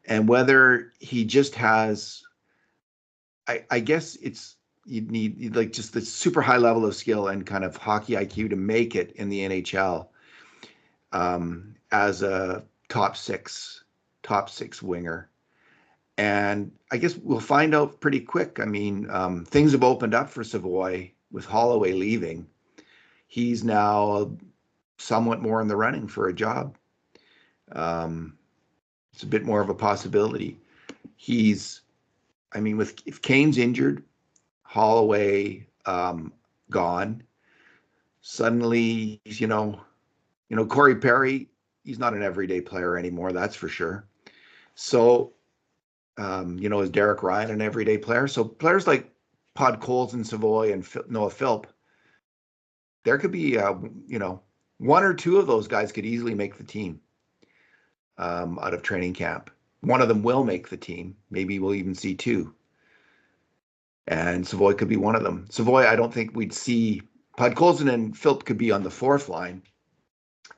and whether he just has, I guess you need like just the super high level of skill and kind of hockey IQ to make it in the NHL as a top six winger. And I guess we'll find out pretty quick. I mean, things have opened up for Savoie with Holloway leaving. He's now somewhat more in the running for a job. It's a bit more of a possibility. If Kane's injured, Holloway gone, suddenly, Corey Perry, he's not an everyday player anymore, that's for sure. So, is Derek Ryan an everyday player? So players like Podkolzin and Savoie and Noah Philp, there could be, one or two of those guys could easily make the team out of training camp. One of them will make the team. Maybe we'll even see two. and Savoie could be one of them. Savoie, I don't think we'd see. Podkolzin and Philp could be on the fourth line.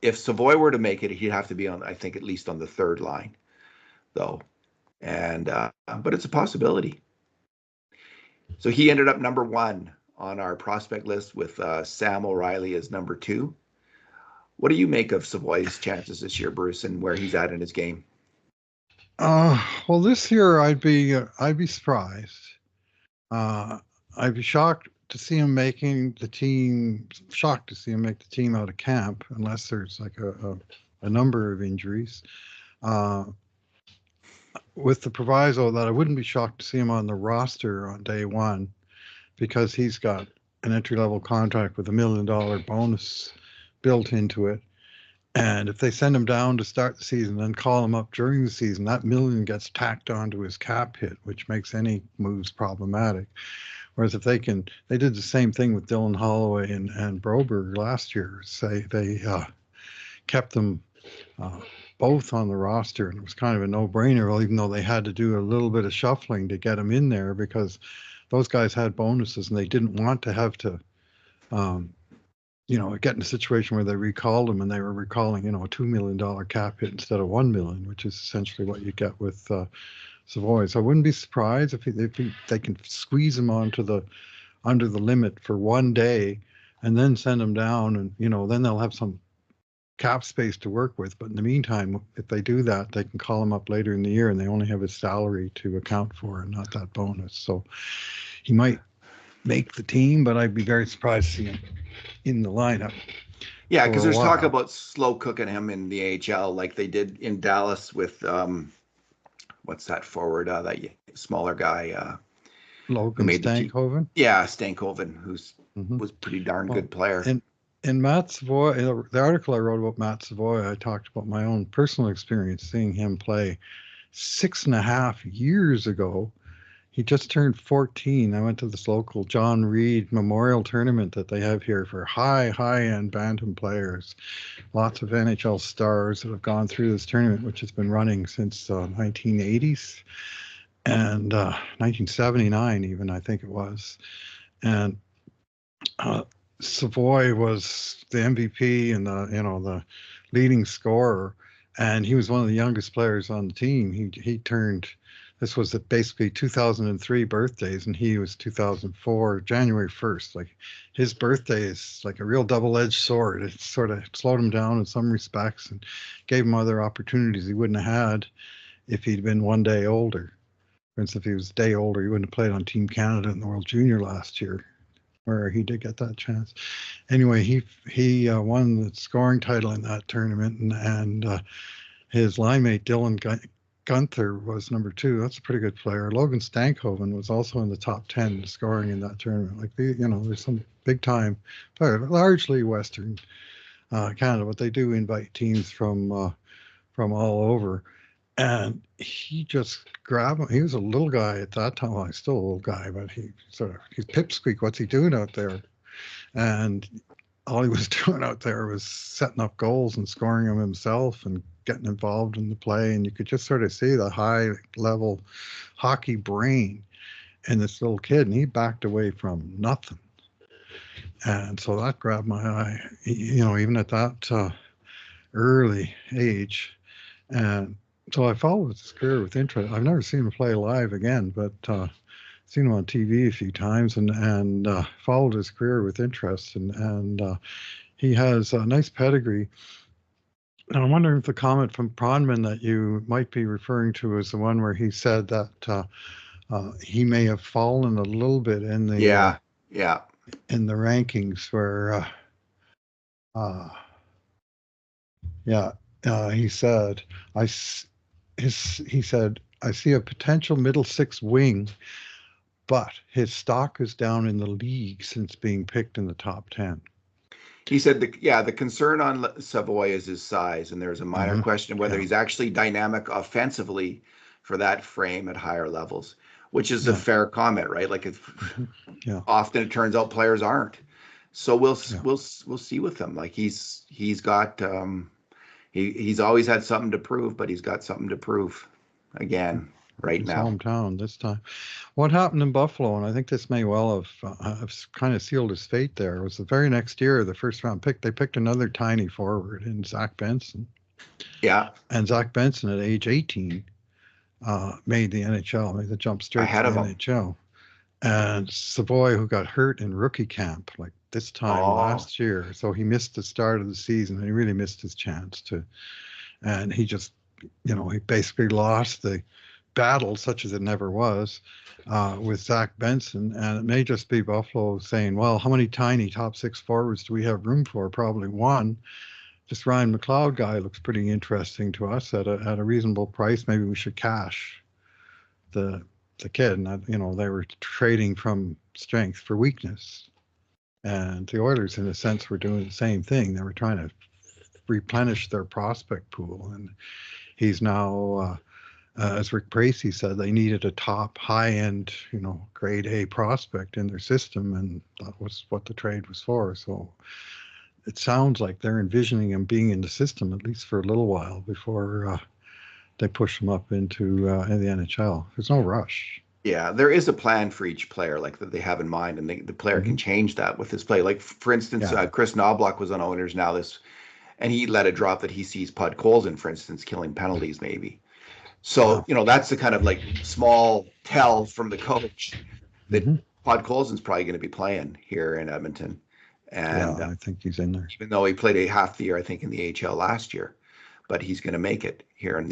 If Savoie were to make it, he'd have to be on, I think, at least on the third line, though. And but it's a possibility. So he ended up number one on our prospect list with Sam O'Reilly as number two. What do you make of Savoie's chances this year, Bruce, and where he's at in his game? Well, this year I'd be surprised. I'd be shocked to see him making the team. Shocked to see him make the team out of camp, unless there's like a number of injuries. With the proviso that I wouldn't be shocked to see him on the roster on day one, because he's got an entry-level contract with $1 million bonus built into it. And if they send him down to start the season, then call him up during the season, that million gets tacked onto his cap hit, which makes any moves problematic. Whereas if they did the same thing with Dylan Holloway and Broberg last year. They kept them both on the roster, and it was kind of a no-brainer, even though they had to do a little bit of shuffling to get them in there, because those guys had bonuses and they didn't want to have to get in a situation where they recalled them and they were recalling, a $2 million cap hit instead of $1 million, which is essentially what you get with Savoie. So I wouldn't be surprised if they can squeeze him under the limit for one day and then send him down, and then they'll have some cap space to work with. But in the meantime, if they do that, they can call him up later in the year and they only have his salary to account for and not that bonus. So he might make the team, but I'd be very surprised to see him in the lineup. Yeah, because there's talk about slow cooking him in the AHL like they did in Dallas with what's that forward, that smaller guy, Logan Stankoven. Yeah, Stankoven, who's was pretty darn good player. And in Matt Savoie, the article I wrote about Matt Savoie, I talked about my own personal experience seeing him play 6.5 years ago. He just turned 14. I went to this local John Reed Memorial Tournament that they have here for high-end bantam players. Lots of NHL stars that have gone through this tournament, which has been running since 1980s and 1979 even, I think it was. And Savoie was the MVP and the leading scorer, and he was one of the youngest players on the team. He turned. This was basically 2003 birthdays, and he was 2004, January 1st. Like, his birthday is like a real double-edged sword. It sort of slowed him down in some respects and gave him other opportunities he wouldn't have had if he'd been one day older. For instance, if he was a day older, he wouldn't have played on Team Canada in the World Junior last year, where he did get that chance. Anyway, he won the scoring title in that tournament, and his line mate Dylan Gunther was number 2. That's a pretty good player. Logan Stankoven was also in the top 10 scoring in that tournament. Like, there's some big time players, largely Western Canada, but they do invite teams from all over. And he just grabbed him. He was a little guy at that time. Well, he's still a little guy, but he's pipsqueak. What's he doing out there? And all he was doing out there was setting up goals and scoring them himself and getting involved in the play. And you could just sort of see the high level hockey brain in this little kid. And he backed away from nothing. And so that grabbed my eye, even at that early age. And so I followed his career with interest. I've never seen him play live again, but seen him on TV a few times and followed his career with interest. And he has a nice pedigree. And I'm wondering if the comment from Pronman that you might be referring to is the one where he said that he may have fallen a little bit in the in the rankings where he said he said, I see a potential middle six wing, but his stock is down in the league since being picked in the top 10. He said, the concern on Savoie is his size, and there's a minor question of whether he's actually dynamic offensively for that frame at higher levels, which is a fair comment, right? Like, often it turns out players aren't. So we'll see with him. Like, he's got he's always had something to prove, but he's got something to prove again. right His now. hometown this time. What happened in Buffalo, and I think this may well have kind of sealed his fate there, was the very next year, the first round pick, they picked another tiny forward in Zach Benson. Yeah, And Zach Benson at age 18 made the NHL, made the jump straight to ahead the of him. NHL. And Savoie, who got hurt in rookie camp, like this time Oh, last year, so he missed the start of the season, and he really missed his chance to. And he just, he basically lost the battle, such as it never was, with Zach Benson. And it may just be Buffalo saying, well, how many tiny top six forwards do we have room for? Probably one. This Ryan McLeod guy looks pretty interesting to us at a reasonable price. Maybe we should cash the kid. And they were trading from strength for weakness. And the Oilers, in a sense, were doing the same thing. They were trying to replenish their prospect pool. And he's now, as Rick Bracey said, they needed a top, high-end, grade A prospect in their system, and that was what the trade was for. So it sounds like they're envisioning him being in the system at least for a little while before they push him up into in the NHL. There's no rush. yeah, there is a plan for each player like that they have in mind, and the player can change that with his play. Like for instance, Yeah. Chris Knobloch was on Oilers now and he let it drop that he sees Podkolzin, for instance, killing penalties maybe. So that's the kind of like small tell from the coach that Podkolzin's probably going to be playing here in Edmonton, and I think he's in there. even though he played a half the year, I think in the AHL last year, but he's going to make it here in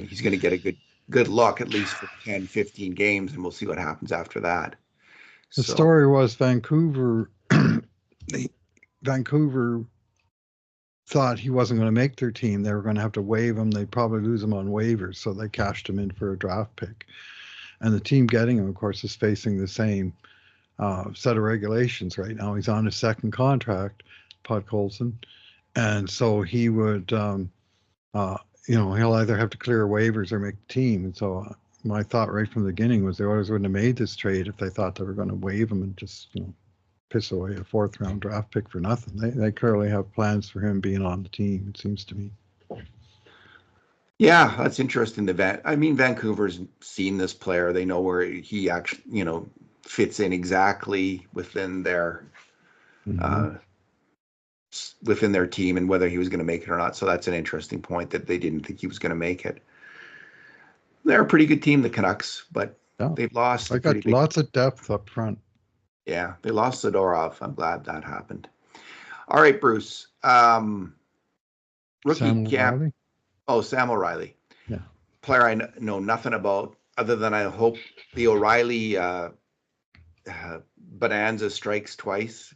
he's going to get a good look at least for 10, 15 games, and we'll see what happens after that. The So story was Vancouver. Vancouver thought he wasn't going to make their team. They were going to have to waive him. They'd probably lose him on waivers, so they cashed him in for a draft pick. And the team getting him, of course, is facing the same set of regulations right now. He's on his second contract, Podkolzin, and so he would, he'll either have to clear waivers or make the team. And so my thought right from the beginning was the Oilers wouldn't have made this trade if they thought they were going to waive him and just, piss away a fourth round draft pick for nothing. They clearly have plans for him being on the team, it seems to me. yeah, that's interesting. Vancouver's seen this player. They know where he actually, fits in exactly within their within their team and whether he was going to make it or not. So that's an interesting point that they didn't think he was going to make it. They're a pretty good team, the Canucks, but they've lost. They got lots of depth up front. Yeah, they lost Zadorov. I'm glad that happened. All right, Bruce. Rookie Sam camp. O'Reilly? Oh, Sam O'Reilly. Yeah. Player I know nothing about other than I hope the O'Reilly bonanza strikes twice.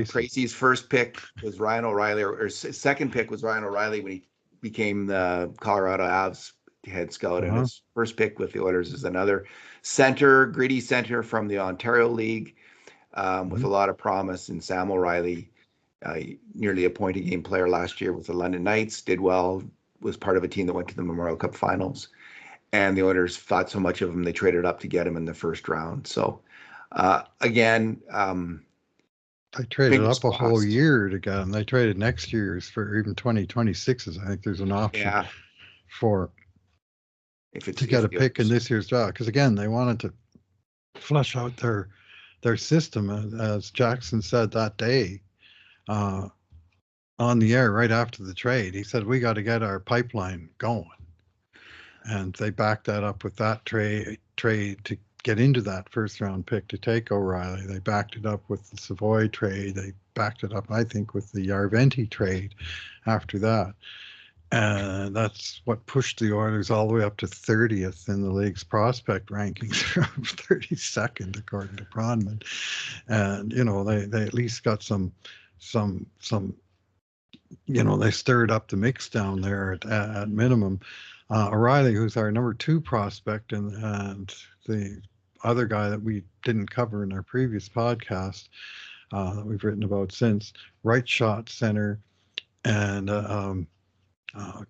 Tracy's first pick was Ryan O'Reilly, or second pick was Ryan O'Reilly when he became the Colorado Avs head scout, and his first pick with the Oilers is another gritty center from the Ontario League, with a lot of promise in Sam O'Reilly, nearly a point a game player last year with the London Knights, did well, was part of a team that went to the Memorial Cup finals, and the Oilers thought so much of him they traded up to get him in the first round. So again, they traded up a whole year to get him. They traded next year's for even 2026s. I think there's an option for to get a pick in this year's draft, because again they wanted to flush out their system, as Jackson said that day on the air right after the trade. He said we got to get our pipeline going, and they backed that up with that trade to get into that first round pick to take O'Reilly. They backed it up with the Savoie trade. They backed it up, I think, with the Yarventi trade after that. And that's what pushed the Oilers all the way up to 30th in the league's prospect rankings from 32nd, according to Bronman. And, they at least got some, they stirred up the mix down there at minimum. O'Reilly, who's our number 2 prospect, and the other guy that we didn't cover in our previous podcast that we've written about since, right shot center, and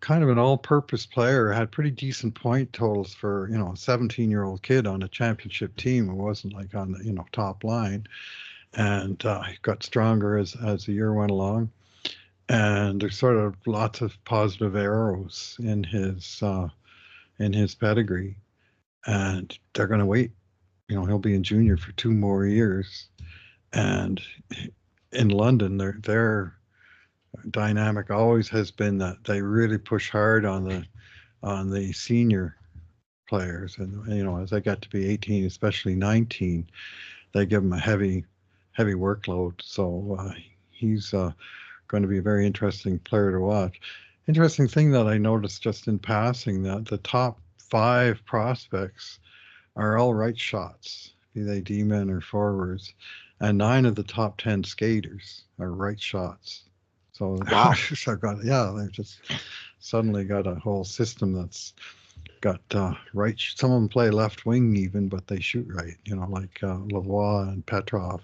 kind of an all-purpose player, had pretty decent point totals for, a 17-year-old kid on a championship team who wasn't like on the, top line. And he got stronger as the year went along. And there's sort of lots of positive arrows in his pedigree. and they're going to wait. He'll be in junior for 2 more years, and in London, their dynamic always has been that they really push hard on the senior players, and as they got to be 18, especially 19, they give him a heavy workload. So he's going to be a very interesting player to watch. Interesting thing that I noticed just in passing, that the top 5 prospects are all right shots, be they D-men or forwards, and 9 of the top 10 skaters are right shots. So the Wow. Oilers are they've just suddenly got a whole system that's got right. Some of them play left wing even, but they shoot right. Like Lavoie and Petrov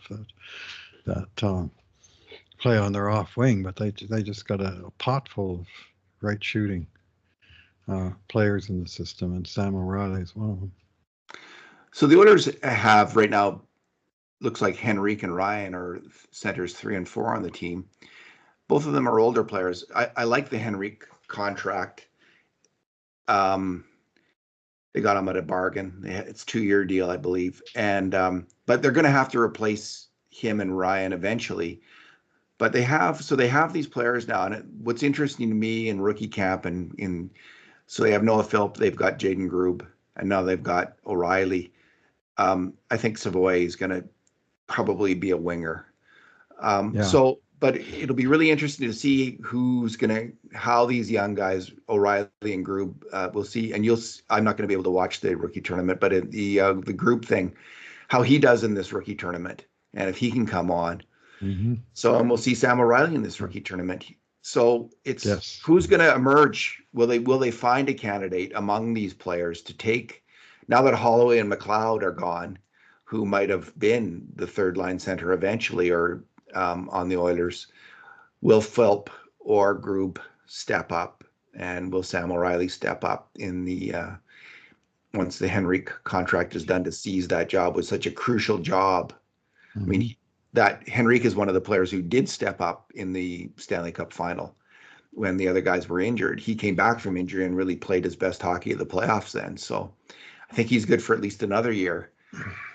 that play on their off wing, but they just got a pot full of right shooting players in the system, and Sam O'Reilly is one of them. So the Oilers have right now, looks like Henrique and Ryan are centers 3 and 4 on the team. Both of them are older players. I like the Henrique contract. They got him at a bargain. It's 2-year deal, I believe, and but they're going to have to replace him and Ryan eventually. But they have these players now, and what's interesting to me in rookie camp so they have Noah Philp, they've got Jaden Grube, and now they've got O'Reilly. I think Savoie is going to probably be a winger. But it'll be really interesting to see how these young guys, O'Reilly and Grube, we'll see. And I'm not going to be able to watch the rookie tournament, but the group thing, how he does in this rookie tournament, and if he can come on. Mm-hmm. So, and we'll see Sam O'Reilly in this rookie tournament. So it's who's going to emerge? Will they find a candidate among these players to take, now that Holloway and McLeod are gone, who might have been the third line center eventually, or on the Oilers? Will Philp or Grube step up, and will Sam O'Reilly step up in the once the Henrique contract is done, to seize that job with such a crucial job? Mm-hmm. I mean, that Henrique is one of the players who did step up in the Stanley Cup final when the other guys were injured. He came back from injury and really played his best hockey of the playoffs then. So I think he's good for at least another year.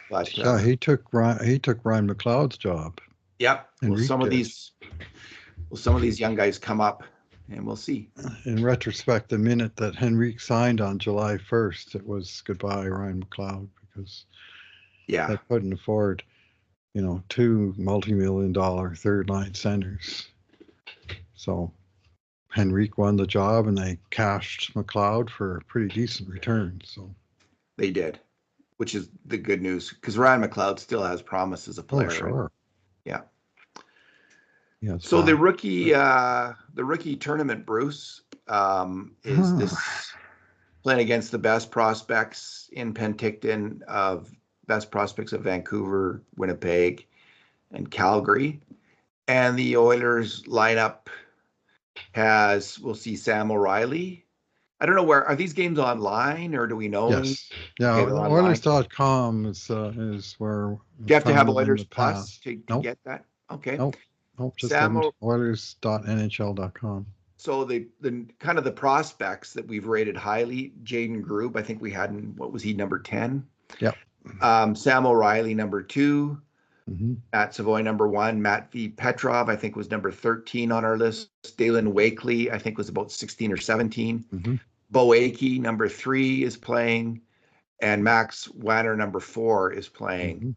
But he took Ryan McLeod's job. Yep. Will some of these young guys come up, and we'll see. In retrospect, the minute that Henrique signed on July 1st, it was goodbye Ryan McLeod, because they couldn't afford 2 multi-million-dollar third line centers. So Henrique won the job, and they cashed McLeod for a pretty decent return. So they did, which is the good news, because Ryan McLeod still has promise as a player. Oh, sure. Right? Yeah. Yeah. So the rookie tournament, Bruce, is this playing against the best prospects in Penticton, of best prospects of Vancouver, Winnipeg, and Calgary. And the Oilers lineup we'll see Sam O'Reilly. I don't know, are these games online, or do we know? Yes. Yeah. Okay, Oilers.com is where. Do you have to have Oilers Plus to get that? Okay. Nope. Just Oilers.nhl.com. So the kind of the prospects that we've rated highly: Jaden Grube, I think we had what was he, number 10? Yep. Sam O'Reilly, number 2. Mm-hmm. Matt Savoie, number 1. Matt V. Petrov, I think, was number 13 on our list. Dalen Wakely, I think, was about 16 or 17. Mm-hmm. Bo Akey, number 3, is playing. And Max Wanner, number 4, is playing. Mm-hmm.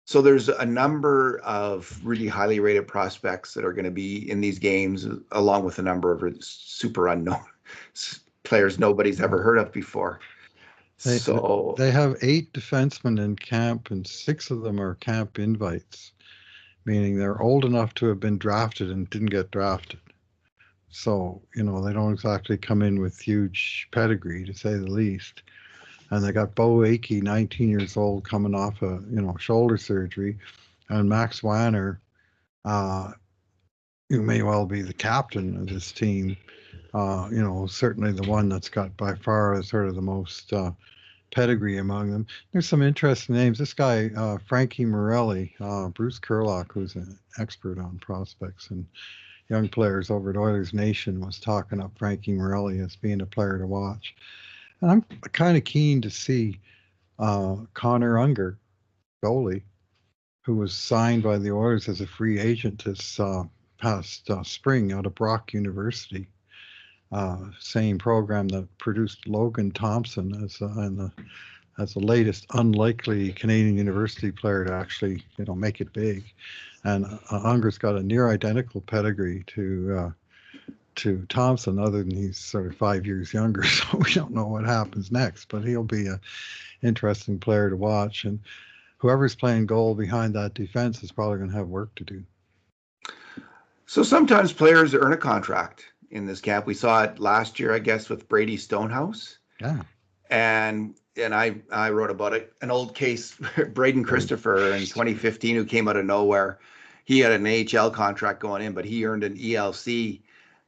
So there's a number of really highly rated prospects that are going to be in these games, along with a number of super unknown players nobody's ever heard of before. They have 8 defensemen in camp, and 6 of them are camp invites, meaning they're old enough to have been drafted and didn't get drafted. So, they don't exactly come in with huge pedigree, to say the least. And they got Bo Akey, 19 years old, coming off a shoulder surgery, and Max Wanner, who may well be the captain of this team. Certainly the one that's got by far sort of the most pedigree among them. There's some interesting names. This guy, Frankie Morelli, Bruce Kurlock, who's an expert on prospects and young players over at Oilers Nation, was talking up Frankie Morelli as being a player to watch. And I'm kind of keen to see Connor Unger, goalie, who was signed by the Oilers as a free agent this past spring out of Brock University. Same program that produced Logan Thompson as the latest unlikely Canadian university player to actually, make it big. And Unger's got a near identical pedigree to Thompson, other than he's sort of 5 years younger. So we don't know what happens next, but he'll be an interesting player to watch. And whoever's playing goal behind that defense is probably going to have work to do. So sometimes players earn a contract in this camp. We saw it last year, I guess, with Brady Stonehouse. Yeah. And I wrote about it. An old case, Braden Christopher in 2015, who came out of nowhere. He had an AHL contract going in, but he earned an ELC.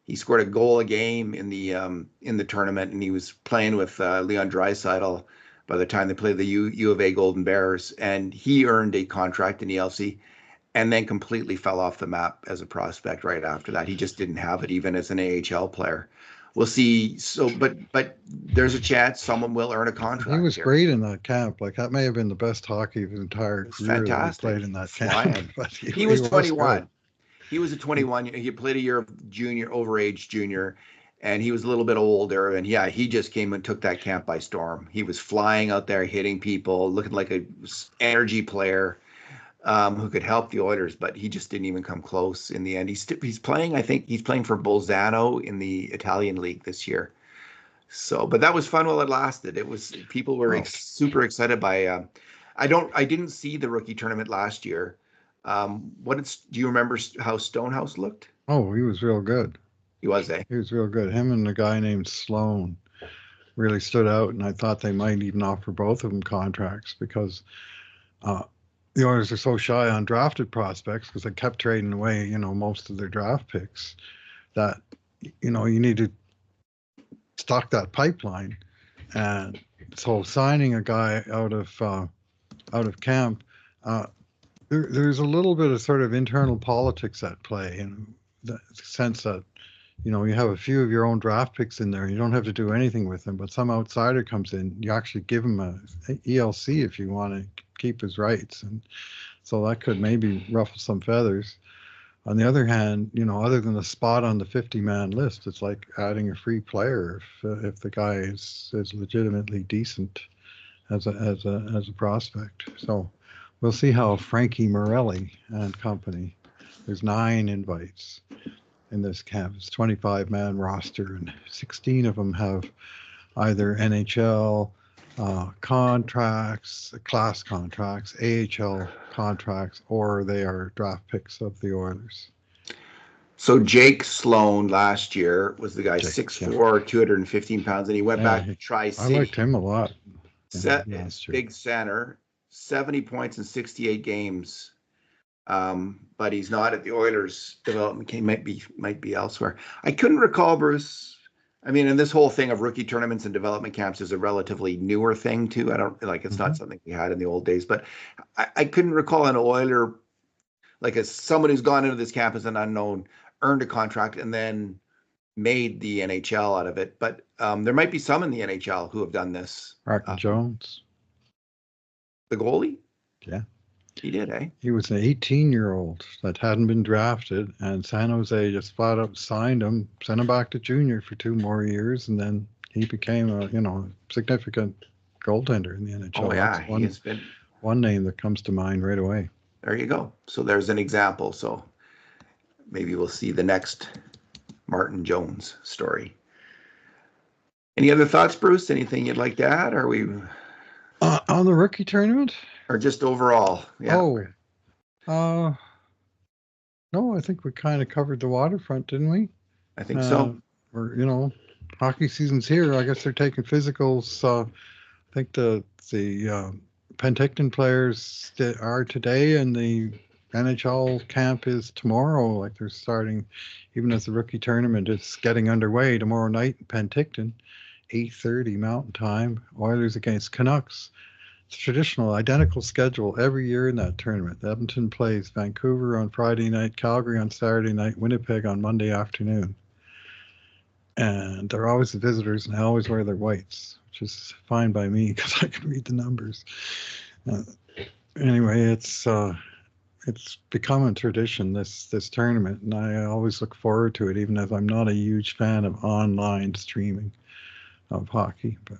He scored a goal a game in the tournament, and he was playing with Leon Draisaitl by the time they played the U of A Golden Bears, and he earned a contract in ELC, and then completely fell off the map as a prospect right after that. He just didn't have it even as an AHL player. We'll see. So, but there's a chance someone will earn a contract. He was great in that camp. Like, that may have been the best hockey of his entire career that he played in that camp. But he was 21. He was a 21. He played a year of junior, overage junior, and he was a little bit older. And yeah, he just came and took that camp by storm. He was flying out there, hitting people, looking like a energy player who could help the Oilers, but he just didn't even come close in the end. He's playing, I think he's playing for Bolzano in the Italian league this year. So, but that was fun while it lasted. It was, people were super excited by, I didn't see the rookie tournament last year. Do you remember how Stonehouse looked? Oh, he was real good. He was, He was real good. Him and a guy named Sloan really stood out, and I thought they might even offer both of them contracts, because the Oilers are so shy on drafted prospects because they kept trading away, most of their draft picks, that, you need to stock that pipeline. And so signing a guy out of camp, there's a little bit of sort of internal politics at play, in the sense that, you have a few of your own draft picks in there. You don't have to do anything with them, but some outsider comes in, you actually give him a ELC if you want to keep his rights. And so that could maybe ruffle some feathers. On the other hand, other than a spot on the 50-man list, it's like adding a free player if the guy is legitimately decent as a prospect. So we'll see how Frankie Morelli and company. There's 9 invites in this camp. It's 25-man roster, and 16 of them have either NHL contracts, class contracts, AHL contracts, or they are draft picks of the Oilers. So Jake Sloan last year was the guy, 6'4", 215 pounds, and he went back to Tri-City. I liked him a lot. Big center, 70 points in 68 games. But he's not at the Oilers development. He might be elsewhere. I couldn't recall, Bruce. I mean, and this whole thing of rookie tournaments and development camps is a relatively newer thing too. I don't like, it's not something we had in the old days, but I couldn't recall an Oiler, like as someone who's gone into this camp as an unknown, earned a contract and then made the NHL out of it. But there might be some in the NHL who have done this. Bracken Jones, the goalie. Yeah. He did, eh? He was an 18-year-old that hadn't been drafted, and San Jose just flat out signed him, sent him back to junior for 2 more years, and then he became a significant goaltender in the NHL. Oh yeah, he has been one name that comes to mind right away. There you go. So there's an example. So maybe we'll see the next Martin Jones story. Any other thoughts, Bruce? Anything you'd like to add? Are we on the rookie tournament? Or just overall? Yeah. No, I think we kind of covered the waterfront, didn't we? I think so. Or hockey season's here. I guess they're taking physicals. I think the Penticton players are today, and the NHL camp is tomorrow. Like, they're starting, even as the rookie tournament is getting underway tomorrow night in Penticton, 8:30 Mountain Time. Oilers against Canucks. It's a traditional, identical schedule every year in that tournament. Edmonton plays Vancouver on Friday night, Calgary on Saturday night, Winnipeg on Monday afternoon. And they're always the visitors, and they always wear their whites, which is fine by me because I can read the numbers. Anyway, it's become a tradition, this tournament, and I always look forward to it, even if I'm not a huge fan of online streaming of hockey. But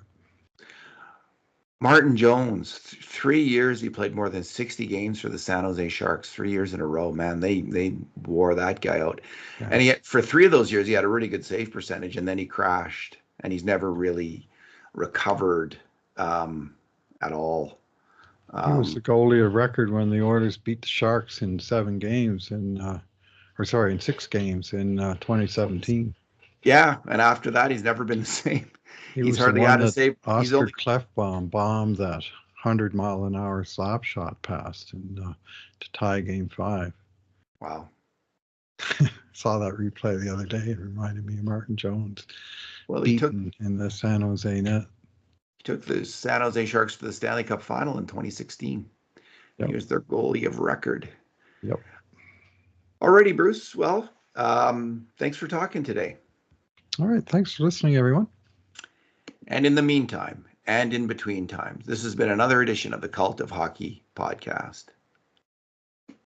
Martin Jones, 3 years he played more than 60 games for the San Jose Sharks, 3 years in a row. Man, they wore that guy out. yeah, And yet for 3 of those years, he had a really good save percentage, and then he crashed, and he's never really recovered at all. he was the goalie of record when the Oilers beat the Sharks in 7 games in 6 games in 2017. Yeah, and after that, he's never been the same. He He's was the hardly one had a that save. He's Oscar only Klefbom bombed that 100-mile-an-hour slap shot past and to tie Game 5. wow. Saw that replay the other day. It reminded me of Martin Jones Well, beaten in the San Jose net. he took the San Jose Sharks to the Stanley Cup final in 2016. Yep. He was their goalie of record. Yep. Alrighty, Bruce. Well, thanks for talking today. All right. Thanks for listening, everyone. And in the meantime, and in between times, this has been another edition of the Cult of Hockey podcast.